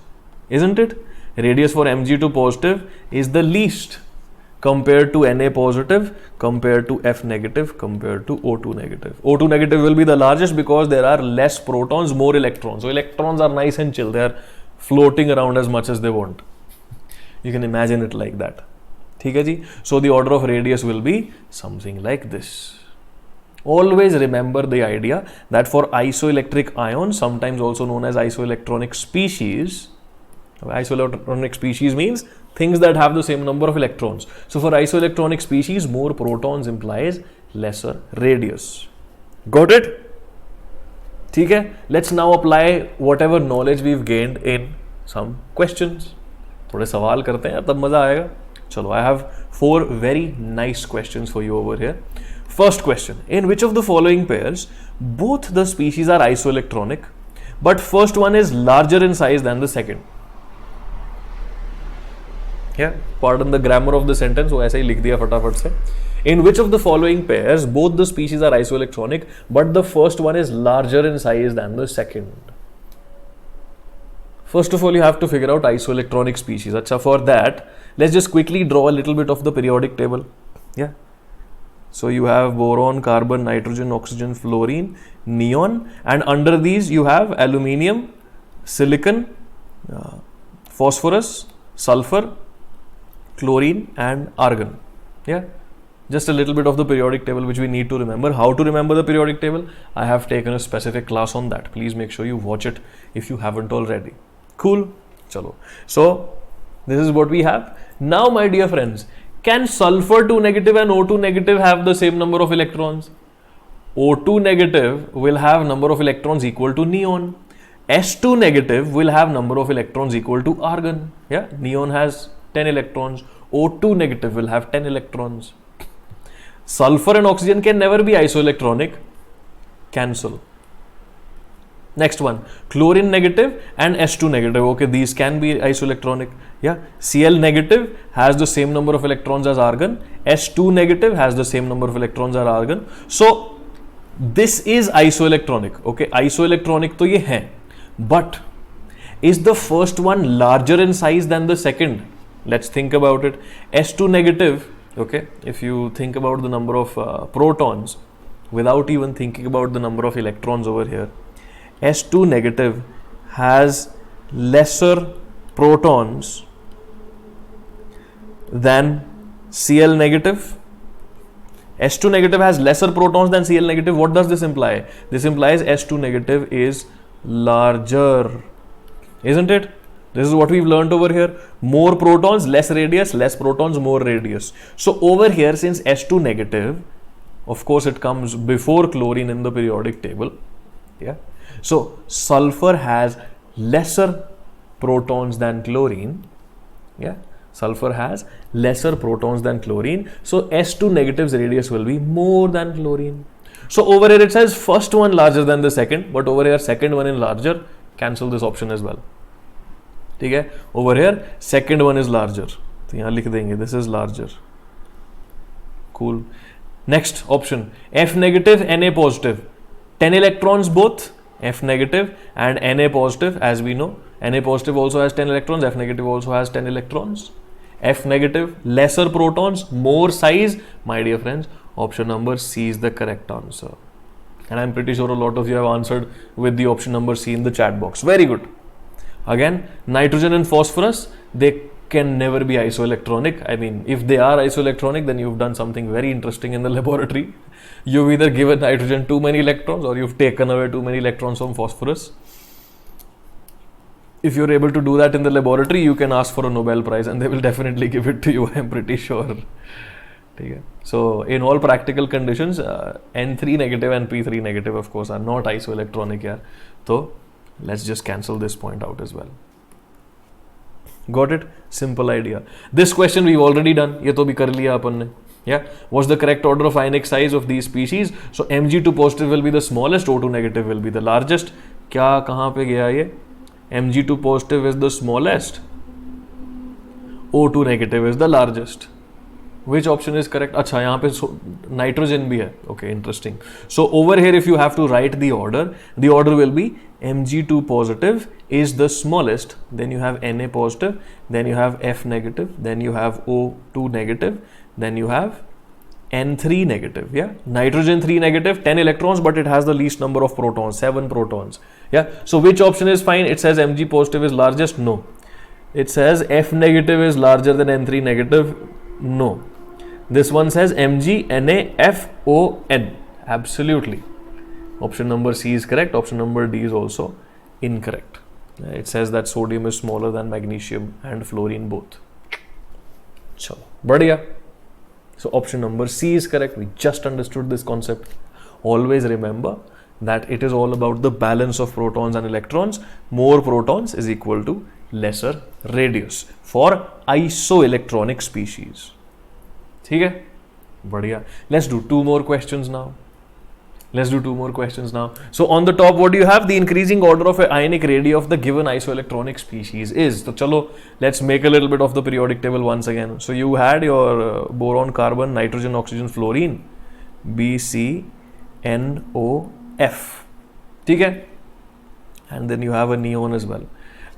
S1: isn't it? Radius for Mg2 positive is the least compared to Na positive, compared to F negative, compared to O2 negative. O2 negative will be the largest because there are less protons, more electrons. So electrons are nice and chill. They are floating around as much as they want. You can imagine it like that. ठीक है जी. So the order of radius will be something like this. Always remember the idea that for isoelectric ions, sometimes also known as isoelectronic species, isoelectronic species means things that have the same number of electrons. So for isoelectronic species, more protons implies lesser radius. Got it? ठीक है. Let's now apply whatever knowledge we've gained in some questions. थोड़े सवाल करते हैं, तब मजा आएगा. चलो, I have 4 very nice questions for you over here. First question, in which of the following pairs both the species are isoelectronic, but first one is larger in size than the second? Yeah, pardon the grammar of the sentence, वो ऐसे ही लिख दिया फटाफट से. In which of the following pairs both the species are isoelectronic, but the first one is larger in size than the second? First of all, you have to figure out isoelectronic species. Acha, for that, let's just quickly draw a little bit of the periodic table. Yeah. So you have boron, carbon, nitrogen, oxygen, fluorine, neon, and under these you have aluminium, silicon, phosphorus, sulfur, chlorine, and argon. Yeah. Just a little bit of the periodic table which we need to remember. How to remember the periodic table? I have taken a specific class on that. Please make sure you watch it if you haven't already. Cool. Chalo. So this is what we have. Now, my dear friends, can sulfur 2 negative and O2 negative have the same number of electrons? O2 negative will have number of electrons equal to neon. S2 negative will have number of electrons equal to argon. Yeah, neon has 10 electrons. O2 negative will have 10 electrons. Sulfur and oxygen can never be isoelectronic. Cancel. Next one, chlorine negative and S2 negative. Okay, these can be isoelectronic. Yeah, Cl negative has the same number of electrons as argon. S2 negative has the same number of electrons as argon. So this is isoelectronic. Okay, isoelectronic तो ये है. But is the first one larger in size than the second? Let's think about it. S2 negative. Okay, if you think about the number of protons without even thinking about the number of electrons over here, S2 negative has lesser protons than Cl negative. S2 negative has lesser protons than Cl negative. What does this imply? This implies S2 negative is larger, isn't it? This is what we've learned over here. More protons, less radius, less protons, more radius. So over here, since S2 negative, of course it comes before chlorine in the periodic table. Yeah. So sulfur has lesser protons than chlorine. Yeah. Sulfur has lesser protons than chlorine. So S2 negative's radius will be more than chlorine. So over here it says first one larger than the second, but over here second one is larger. Cancel this option as well. ठीक है, over here second one is larger, तो यहाँ लिख देंगे this is larger. Cool. Next option, F negative, Na positive, 10 electrons both, F negative and Na positive. As we know, Na positive also has 10 electrons, F negative also has 10 electrons. F negative, lesser protons, more size. My dear friends, option number C is the correct answer. And I'm pretty sure a lot of you have answered with the option number C in the chat box. Very good. Again, nitrogen and phosphorus, they can never be isoelectronic. I mean, if they are isoelectronic, then you've done something very interesting in the laboratory. You've either given nitrogen too many electrons or you've taken away too many electrons from phosphorus. If you're able to do that in the laboratory, you can ask for a Nobel Prize and they will definitely give it to you, I'm pretty sure. So, in all practical conditions, N3 negative and P3 negative, of course, are not isoelectronic here. So, let's just cancel this point out as well. Got it? Simple idea. This question we've already done. ये तो भी कर लिया अपन ने. Yeah. What's the correct order of ionic size of these species? So Mg2 positive will be the smallest, O2 negative will be the largest. क्या कहाँ पे गया ये? Mg2 positive is the smallest, O2 negative is the largest. Which option is correct? अच्छा, यहाँ पे nitrogen भी है. Okay, interesting. So over here, if you have to write the order will be Mg2 positive is the smallest, then you have Na positive, then you have F negative, then you have O2 negative, then you have N3 negative, yeah. Nitrogen 3 negative, 10 electrons, but it has the least number of protons, 7 protons, yeah. So which option is fine? It says Mg positive is largest, no. It says F negative is larger than N3 negative, no. This one says MgNaFON, absolutely. Option number C is correct, option number D is also incorrect. It says that sodium is smaller than magnesium and fluorine both. Chalo, badhiya. So option number C is correct. We just understood this concept. Always remember that it is all about the balance of protons and electrons. More protons is equal to lesser radius for isoelectronic species. Okay? Badhiya. Let's do two more questions now. So on the top, what do you have? The increasing order of ionic radii of the given isoelectronic species is. So chalo, let's make a little bit of the periodic table once again. So you had your boron, carbon, nitrogen, oxygen, fluorine, BCNOF. Okay? And then you have a neon as well.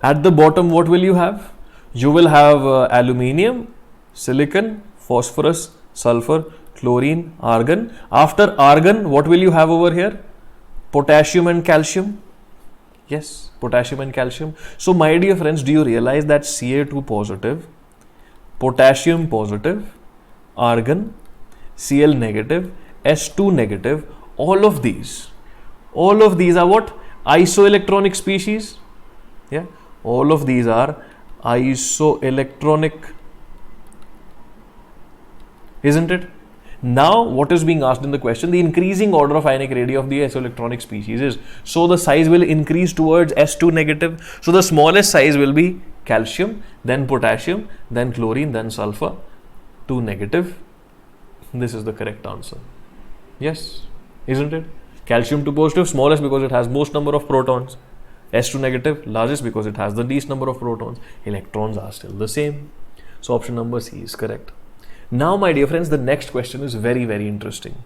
S1: At the bottom, what will you have? You will have aluminium, silicon, phosphorus, sulfur, chlorine, argon. After argon, what will you have over here? Potassium and calcium. Yes, potassium and calcium. So my dear friends, do you realize that Ca2 positive, potassium positive, argon, Cl negative, S2 negative, all of these are what? Isoelectronic species. Yeah, all of these are isoelectronic, isn't it? Now, what is being asked in the question? The increasing order of ionic radii of the isoelectronic species is. So, the size will increase towards S2 negative. So, the smallest size will be calcium, then potassium, then chlorine, then sulfur, 2 negative. This is the correct answer. Yes, isn't it? Calcium 2 positive, smallest because it has most number of protons. S2 negative, largest because it has the least number of protons. Electrons are still the same. So, option number C is correct. Now, my dear friends, the next question is very, very interesting.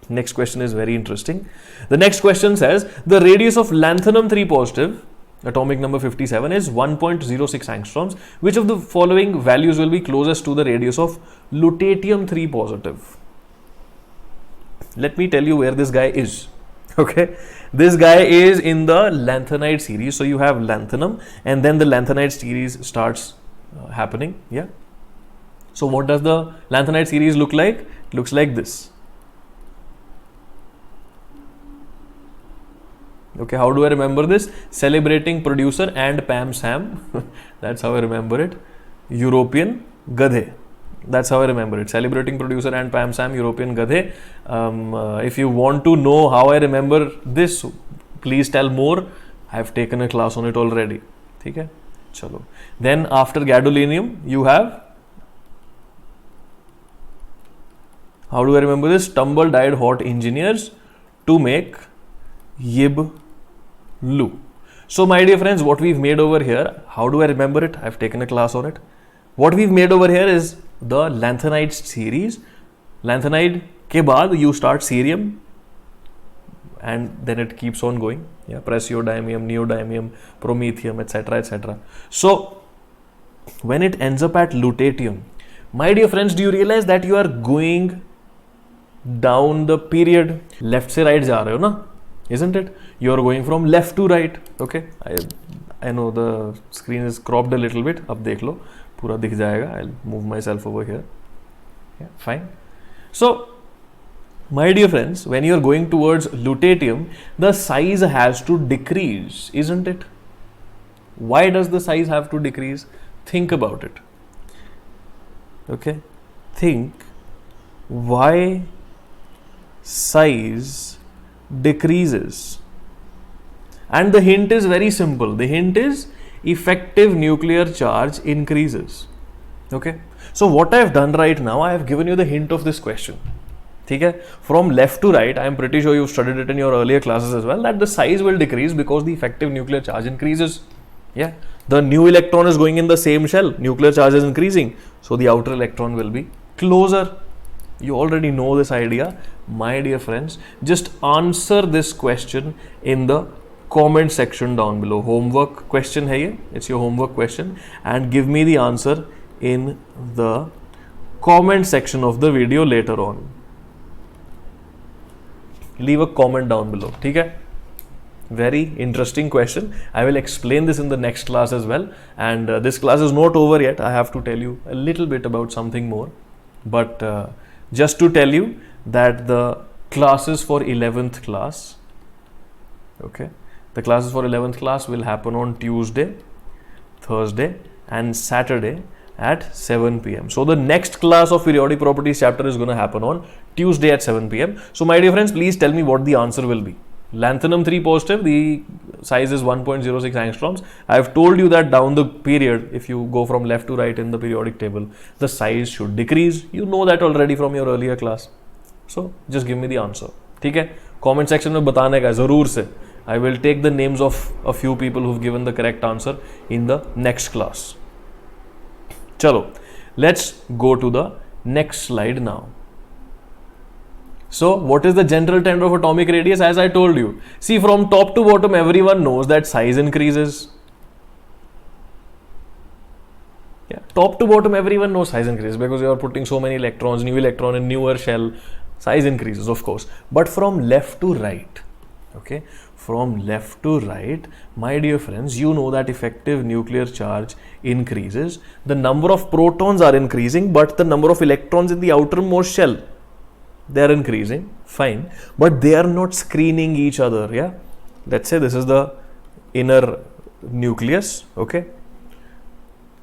S1: The next question says, the radius of lanthanum 3 positive, atomic number 57, is 1.06 angstroms. Which of the following values will be closest to the radius of lutetium 3 positive? Let me tell you where this guy is. Okay, this guy is in the lanthanide series. So, you have lanthanum and then the lanthanide series starts happening. Yeah. So, what does the lanthanide series look like? It looks like this. Okay, how do I remember this? Celebrating producer and Pam Sam. That's how I remember it. European Gadhe. That's how I remember it. Celebrating producer and Pam Sam, European Gadhe. If you want to know how I remember this, please tell more. I have taken a class on it already. Okay? Chalo. Then after gadolinium, you have. How do I remember this? Tumble dyed hot engineers to make Yib Lu. So, my dear friends, what we've made over here, how do I remember it? I've taken a class on it. What we've made over here is the lanthanide series. Lanthanide ke baad you start cerium and then it keeps on going. Yeah, praseodymium, neodymium, promethium, etc., etc. So, when it ends up at lutetium, my dear friends, do you realize that you are going down the period? Left se right ja rahe ho na, isn't it? You are going from left to right. Okay, I know the screen is cropped a little bit. Ab dekh lo, pura dikh jayega. I'll move myself over here. Yeah, fine. So, my dear friends, when you are going towards lutetium, the size has to decrease, isn't it? Why does the size have to decrease? Think about it. Okay, think why size decreases. And the hint is very simple. The hint is effective nuclear charge increases. Okay, so what I have done right now, I have given you the hint of this question. Okay? From left to right, I am pretty sure you've studied it in your earlier classes as well, that the size will decrease because the effective nuclear charge increases. Yeah, the new electron is going in the same shell, nuclear charge is increasing, so the outer electron will be closer. You already know this idea. My dear friends, just answer this question in the comment section down below. Homework question hai ye, it's your homework question, and give me the answer in the comment section of the video later on. Leave a comment down below. ठीक है? Very interesting question. I will explain this in the next class as well. And this class is not over yet. I have to tell you a little bit about something more. But just to tell you that the classes for 11th class, okay, the classes for 11th class will happen on Tuesday, Thursday and Saturday at 7 p.m. So the next class of periodic properties chapter is going to happen on Tuesday at 7 p.m. So my dear friends, please tell me what the answer will be. Lanthanum 3 positive, the size is 1.06 angstroms. I have told you that down the period, if you go from left to right in the periodic table, the size should decrease. You know that already from your earlier class. So just give me the answer. ठीक है? Comment section में बताने का जरूर से. I will take the names of a few people who've given the correct answer in the next class. Chalo, let's go to the next slide now. So, what is the general trend of atomic radius? As I told you, see, from top to bottom, everyone knows that size increases. Yeah, top to bottom, everyone knows size increases because you are putting so many electrons, new electron in newer shell, size increases, of course. But from left to right, okay, from left to right, my dear friends, you know that effective nuclear charge increases. The number of protons are increasing, but the number of electrons in the outermost shell, they are increasing, fine, but they are not screening each other. Yeah, let's say this is the inner nucleus, okay,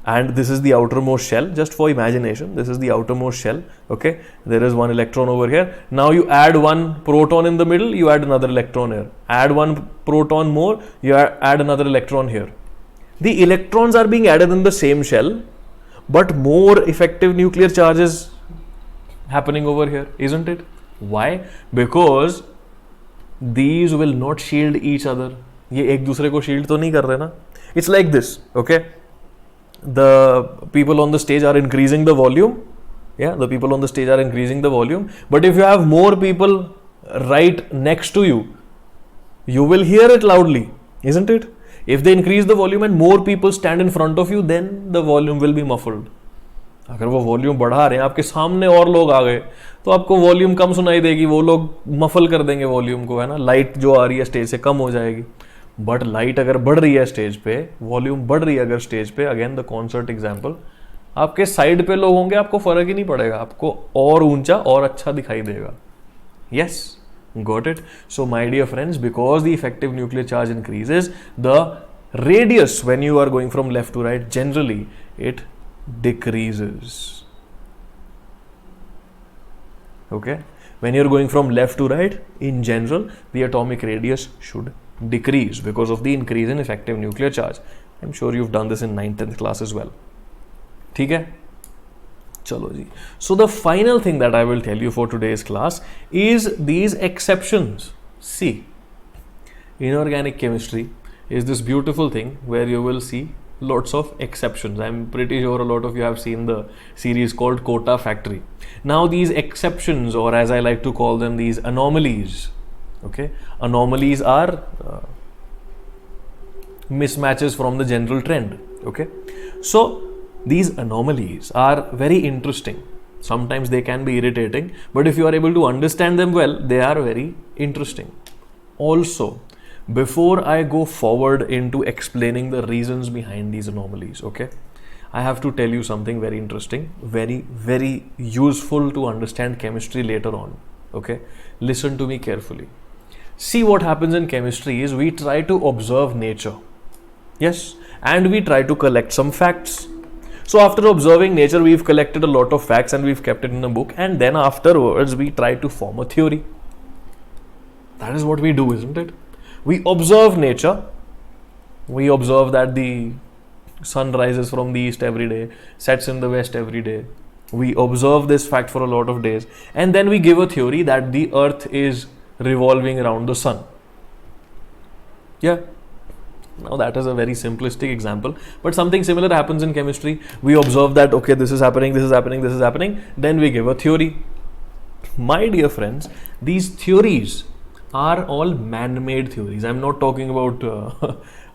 S1: and this is the outermost shell. Just for imagination, this is the outermost shell, okay, there is one electron over here. Now you add one proton in the middle, you add another electron here, add one proton more, you add another electron here. The electrons are being added in the same shell, but more effective nuclear charge is happening over here, isn't it? Why? Because these will not shield each other. ये एक दूसरे को shield तो नहीं कर रहे ना. It's like this, okay? The people on the stage are increasing the volume. Yeah, the people on the stage are increasing the volume. But if you have more people right next to you, you will hear it loudly, isn't it? If they increase the volume and more people stand in front of you, then the volume will be muffled. अगर वो volume बढ़ा रहे हैं, आपके सामने और लोग आ गए तो आपको वॉल्यूम कम सुनाई देगी, वो लोग मफल कर देंगे वॉल्यूम को, है ना, लाइट जो आ रही है स्टेज से कम हो जाएगी. बट लाइट अगर बढ़ रही है स्टेज पे, वॉल्यूम बढ़ रही है अगर स्टेज पे, अगेन द कॉन्सर्ट एग्जांपल, आपके साइड पे लोग होंगे, आपको फर्क ही नहीं पड़ेगा, आपको और ऊंचा और अच्छा दिखाई देगा. Yes, got it. So my dear friends, because the effective nuclear charge increases, the radius when you are going from left to right, generally it decreases. Okay, when you're going from left to right, in general the atomic radius should decrease because of the increase in effective nuclear charge. I'm sure you've done this in 9th 10th class as well. ठीक है, चलो जी. So the final thing that I will tell you for today's class is these exceptions. See, inorganic chemistry is this beautiful thing where you will see lots of exceptions. I'm pretty sure a lot of you have seen the series called Quota Factory. Now these exceptions, or as I like to call them, these anomalies, okay, anomalies are mismatches from the general trend. Okay, so these anomalies are very interesting. Sometimes they can be irritating, but if you are able to understand them well, they are very interesting. Also, before I go forward into explaining the reasons behind these anomalies, okay, I have to tell you something very interesting, very useful to understand chemistry later on. Okay, listen to me carefully. See, what happens in chemistry is we try to observe nature, yes, and we try to collect some facts. So after observing nature, we've collected a lot of facts and we've kept it in a book, and then afterwards we try to form a theory. That is what we do, isn't it? We observe nature, we observe that the sun rises from the east every day, sets in the west every day. We observe this fact for a lot of days, and then we give a theory that the earth is revolving around the sun. Yeah. Now that is a very simplistic example, but something similar happens in chemistry. We observe that, okay, this is happening, this is happening, this is happening, then we give a theory. My dear friends, these theories are all man-made theories. I'm not talking about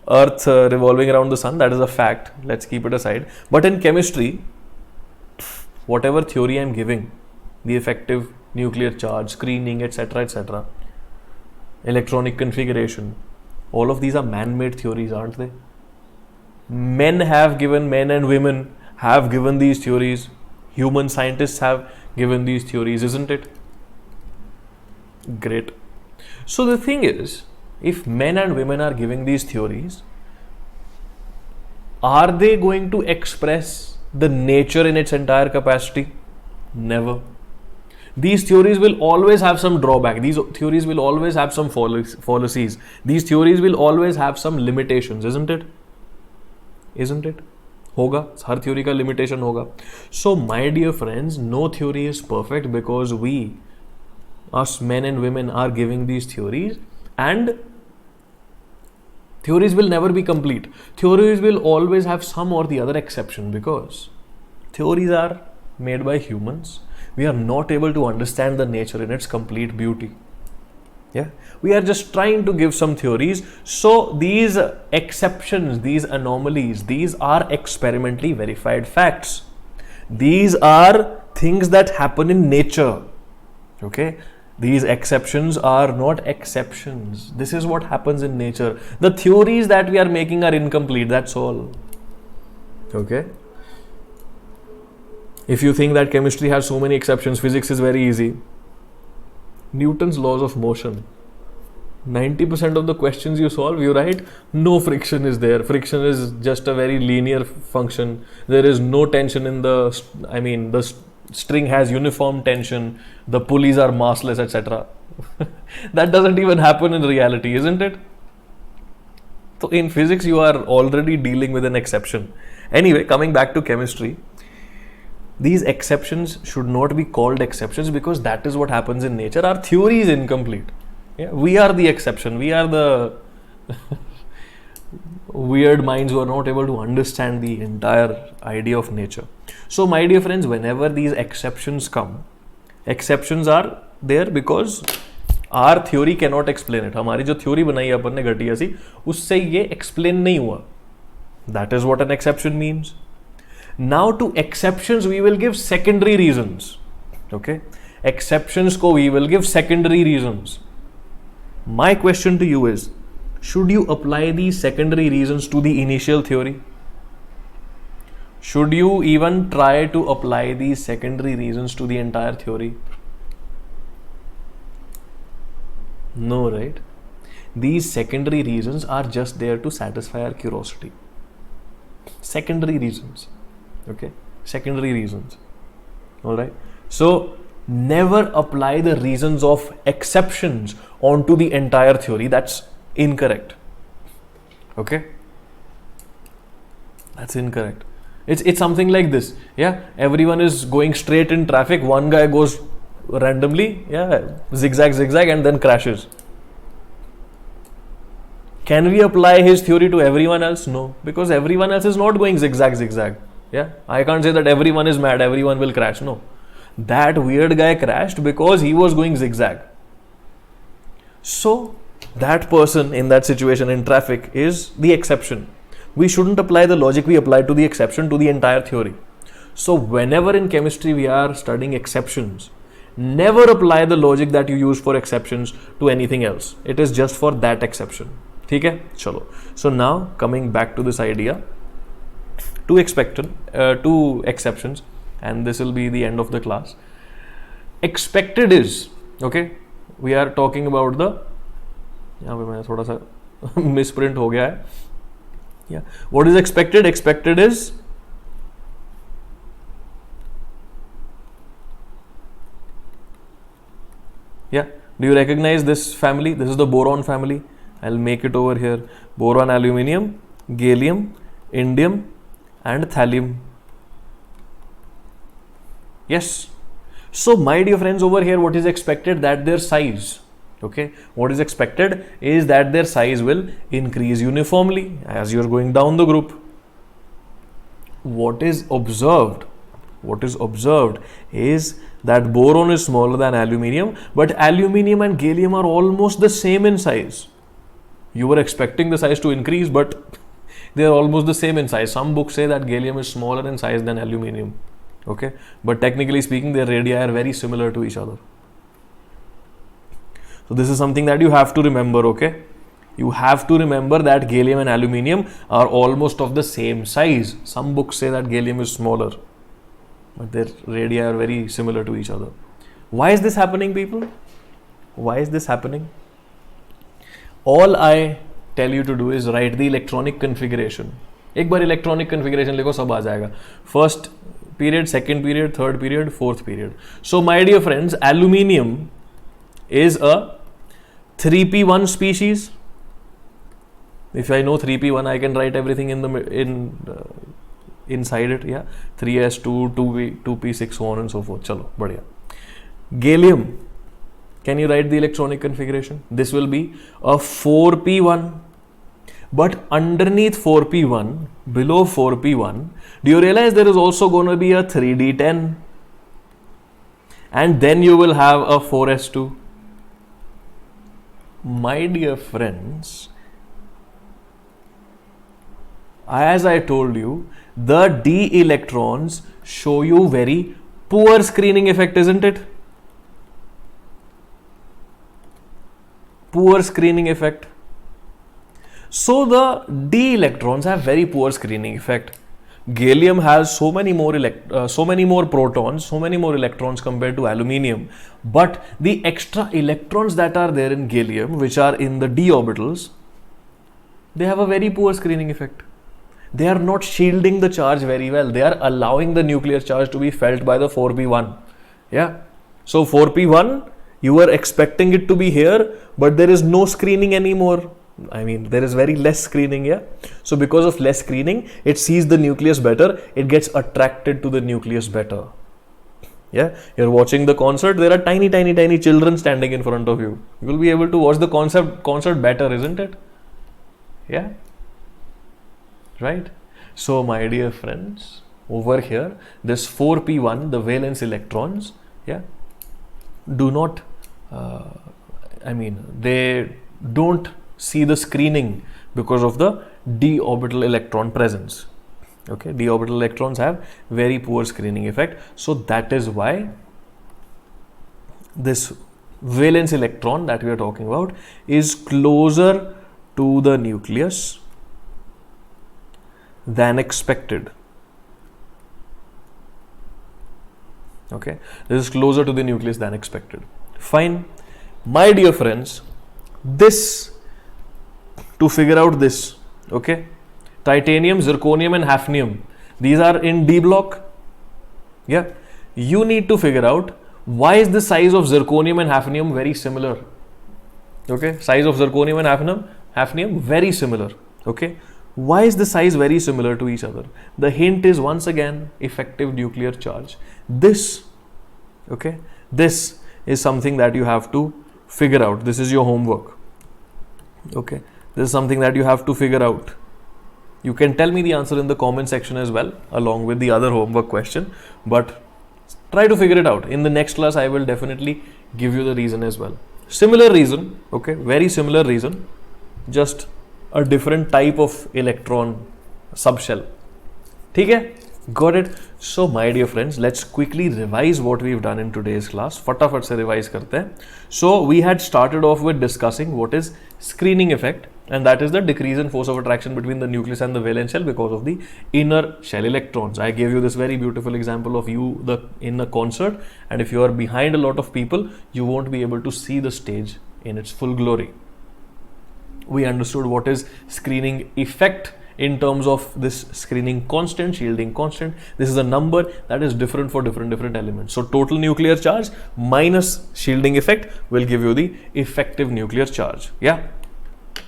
S1: earth revolving around the sun. That is a fact. Let's keep it aside. But in chemistry, whatever theory I'm giving, the effective nuclear charge, screening, etc., electronic configuration, all of these are man-made theories, aren't they? Men and women have given these theories. Human scientists have given these theories, isn't it? Great. So the thing is, if men and women are giving these theories, are they going to express the nature in its entire capacity? Never. These theories will always have some drawback. These theories will always have some fallacies. These theories will always have some limitations, isn't it? Isn't it? होगा, हर theory का limitation होगा. So my dear friends, no theory is perfect because we, us men and women, are giving these theories, and theories will never be complete. Theories will always have some or the other exception because theories are made by humans. We are not able to understand the nature in its complete beauty. Yeah, we are just trying to give some theories. So these exceptions, these anomalies, these are experimentally verified facts. These are things that happen in nature. Okay, these exceptions are not exceptions. This is what happens in nature. The theories that we are making are incomplete, that's all. Okay. If you think that chemistry has so many exceptions, physics is very easy. Newton's laws of motion. 90% of the questions you solve, you write, no friction is there. Friction is just a very linear function. There is no tension in the string has uniform tension. The pulleys are massless, etc. That doesn't even happen in reality, isn't it? So in physics, you are already dealing with an exception. Anyway, coming back to chemistry, these exceptions should not be called exceptions because that is what happens in nature. Our theory is incomplete. Yeah, we are the exception. We are the weird minds who are not able to understand the entire idea of nature. So my dear friends, whenever these exceptions come, exceptions are there because our theory cannot explain it. हमारी जो theory बनाई अपन ने घटिया सी, उससे ये explain नहीं हुआ. That is what an exception means. Now to exceptions we will give secondary reasons. Okay, exceptions ko we will give secondary reasons. My question to you is, should you apply these secondary reasons to the initial theory? Should you even try to apply these secondary reasons to the entire theory? No, right? These secondary reasons are just there to satisfy our curiosity. Secondary reasons. Okay, secondary reasons. All right. So never apply the reasons of exceptions onto the entire theory. That's incorrect. Okay, that's incorrect. It's something like this. Yeah, everyone is going straight in traffic. One guy goes randomly, zigzag, and then crashes. Can we apply his theory to everyone else? No, because everyone else is not going zigzag. Yeah, I can't say that everyone is mad, everyone will crash. No, that weird guy crashed because he was going zigzag. So that person in that situation in traffic is the exception. We shouldn't apply the logic we applied to the exception to the entire theory. So whenever in chemistry we are studying exceptions, never apply the logic that you use for exceptions to anything else. It is just for that exception. ठीक है, चलो. So now coming back to this idea, two exceptions, and this will be the end of the class. Expected is, okay, we are talking about the, यहाँ पे मैं थोड़ा सा misprint हो गया है. Yeah, what is expected? Expected is do you recognize this family? This is the boron family. I'll make it over here. Boron, aluminium, gallium, indium and thallium. Yes. So my dear friends, over here what is expected? That their size, okay, what is expected is that their size will increase uniformly as you are going down the group. What is observed is that boron is smaller than aluminium, but aluminium and gallium are almost the same in size. You were expecting the size to increase, but they are almost the same in size. Some books say that gallium is smaller in size than aluminium. Okay, but technically speaking, their radii are very similar to each other. So this is something that you have to remember. Okay, you have to remember that gallium and aluminium are almost of the same size. Some books say that gallium is smaller, but their radii are very similar to each other. Why is this happening, people? Why is this happening? All I tell you to do is write the electronic configuration. एक बार electronic configuration लिखो, सब आ जाएगा. First period, second period, third period, fourth period. So my dear friends, aluminium is a 3p1 species. If I know 3p1, I can write everything inside it. Yeah, 3s2, 2p, 2p6, so on and so forth. Chalo, badhiya. Gallium, can you write the electronic configuration? This will be a 4p1. But underneath 4p1, below 4p1, do you realize there is also going to be a 3d10? And then you will have a 4s2. My dear friends, as I told you, the d electrons show you very poor screening effect, isn't it? Poor screening effect. So the d electrons have very poor screening effect. Gallium has so many more protons, so many more electrons compared to aluminium, but the extra electrons that are there in gallium, which are in the d orbitals, they have a very poor screening effect. They are not shielding the charge very well. They are allowing the nuclear charge to be felt by the 4p1. Yeah. So 4p1, you were expecting it to be here, but there is no screening anymore. I mean, there is very less screening. Yeah. So because of less screening, it sees the nucleus better. It gets attracted to the nucleus better. Yeah. You're watching the concert. There are tiny, tiny, tiny children standing in front of you. You will be able to watch the concert better, isn't it? Yeah. Right. So my dear friends, over here, this 4p1, the valence electrons, yeah, do not, they don't see the screening because of the d orbital electron presence. Okay, d orbital electrons have very poor screening effect. So that is why this valence electron that we are talking about is closer to the nucleus than expected. Okay, this is closer to the nucleus than expected. Fine. My dear friends, this, to figure out this, okay, titanium, zirconium and hafnium, these are in D block. Yeah, you need to figure out why is the size of zirconium and hafnium very similar. Okay, size of zirconium and hafnium very similar. Okay, why is the size very similar to each other? The hint is once again effective nuclear charge. This, okay, this is something that you have to figure out. This is your homework. Okay, this is something that you have to figure out. You can tell me the answer in the comment section as well, along with the other homework question, but try to figure it out. In the next class, I will definitely give you the reason as well. Similar reason, okay, very similar reason, just a different type of electron subshell. Okay, got it? So my dear friends, let's quickly revise what we've done in today's class. फटाफट से revise करते हैं. So we had started off with discussing what is screening effect, and that is the decrease in force of attraction between the nucleus and the valence shell because of the inner shell electrons. I gave you this very beautiful example of you in a concert, and if you are behind a lot of people, you won't be able to see the stage in its full glory. We understood what is screening effect in terms of this screening constant, shielding constant. This is a number that is different for different elements. So total nuclear charge minus shielding effect will give you the effective nuclear charge. Yeah.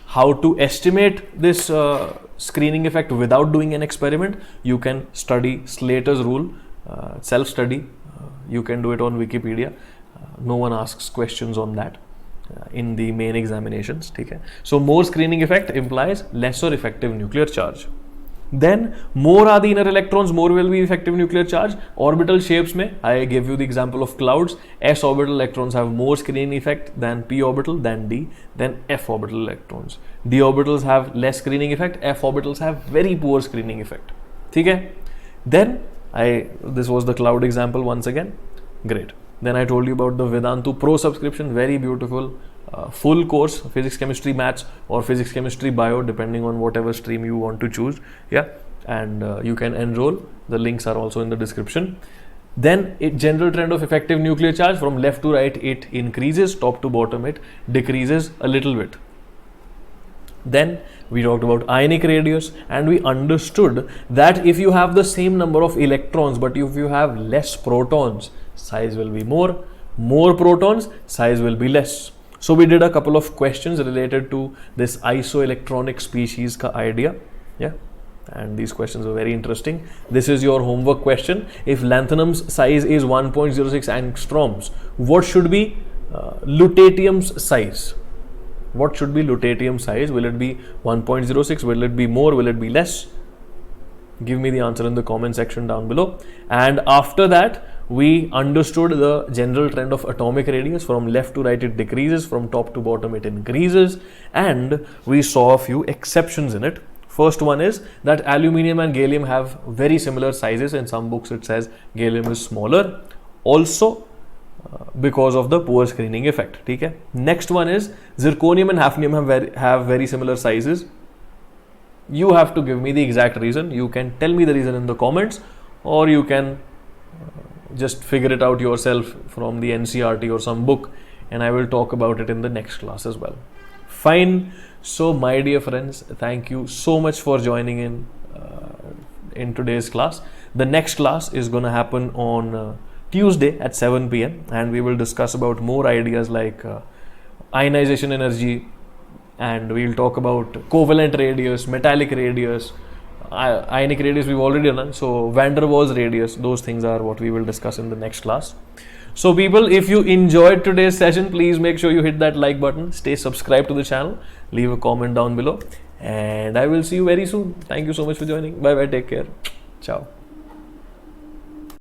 S1: How to estimate this screening effect without doing an experiment? You can study Slater's rule, self-study. You can do it on Wikipedia. No one asks questions on that in the main examinations. Okay? So more screening effect implies lesser effective nuclear charge. Then more are the inner electrons, more will be effective nuclear charge. Orbital shapes mein, I gave you the example of clouds. S orbital electrons have more screening effect than p orbital, than d, than f orbital electrons. D orbitals have less screening effect, f orbitals have very poor screening effect. Okay? Then This was the cloud example once again. Great. Then I told you about the Vedantu Pro subscription, very beautiful, full course, physics, chemistry, maths, or physics, chemistry, bio, depending on whatever stream you want to choose. Yeah, and you can enroll. The links are also in the description. Then general trend of effective nuclear charge, from left to right it increases, top to bottom it decreases a little bit. Then we talked about ionic radius, and we understood that if you have the same number of electrons but if you have less protons, size will be more protons, size will be less. So we did a couple of questions related to this isoelectronic species ka idea. Yeah, and these questions are very interesting. This is your homework question. If lanthanum's size is 1.06 angstroms, what should be lutetium's size? What should be lutetium size? Will it be 1.06? Will it be more? Will it be less? Give me the answer in the comment section down below. And after that, we understood the general trend of atomic radius. From left to right it decreases, from top to bottom it increases, and we saw a few exceptions in it. First one is that aluminium and gallium have very similar sizes. In some books it says gallium is smaller, also because of the poor screening effect. Okay? Next one is zirconium and hafnium have very similar sizes. You have to give me the exact reason. You can tell me the reason in the comments, or you can just figure it out yourself from the NCERT or some book, and I will talk about it in the next class as well. Fine. So my dear friends, thank you so much for joining in today's class. The next class is going to happen on Tuesday at 7 p.m. and we will discuss about more ideas like ionization energy, and we'll talk about covalent radius, metallic radius, ionic radius we've already done, so van der Waals radius. Those things are what we will discuss in the next class. So people, if you enjoyed today's session, please make sure you hit that like button, stay subscribed to the channel, leave a comment down below, and I will see you very soon. Thank you so much for joining. Bye bye, take care, ciao.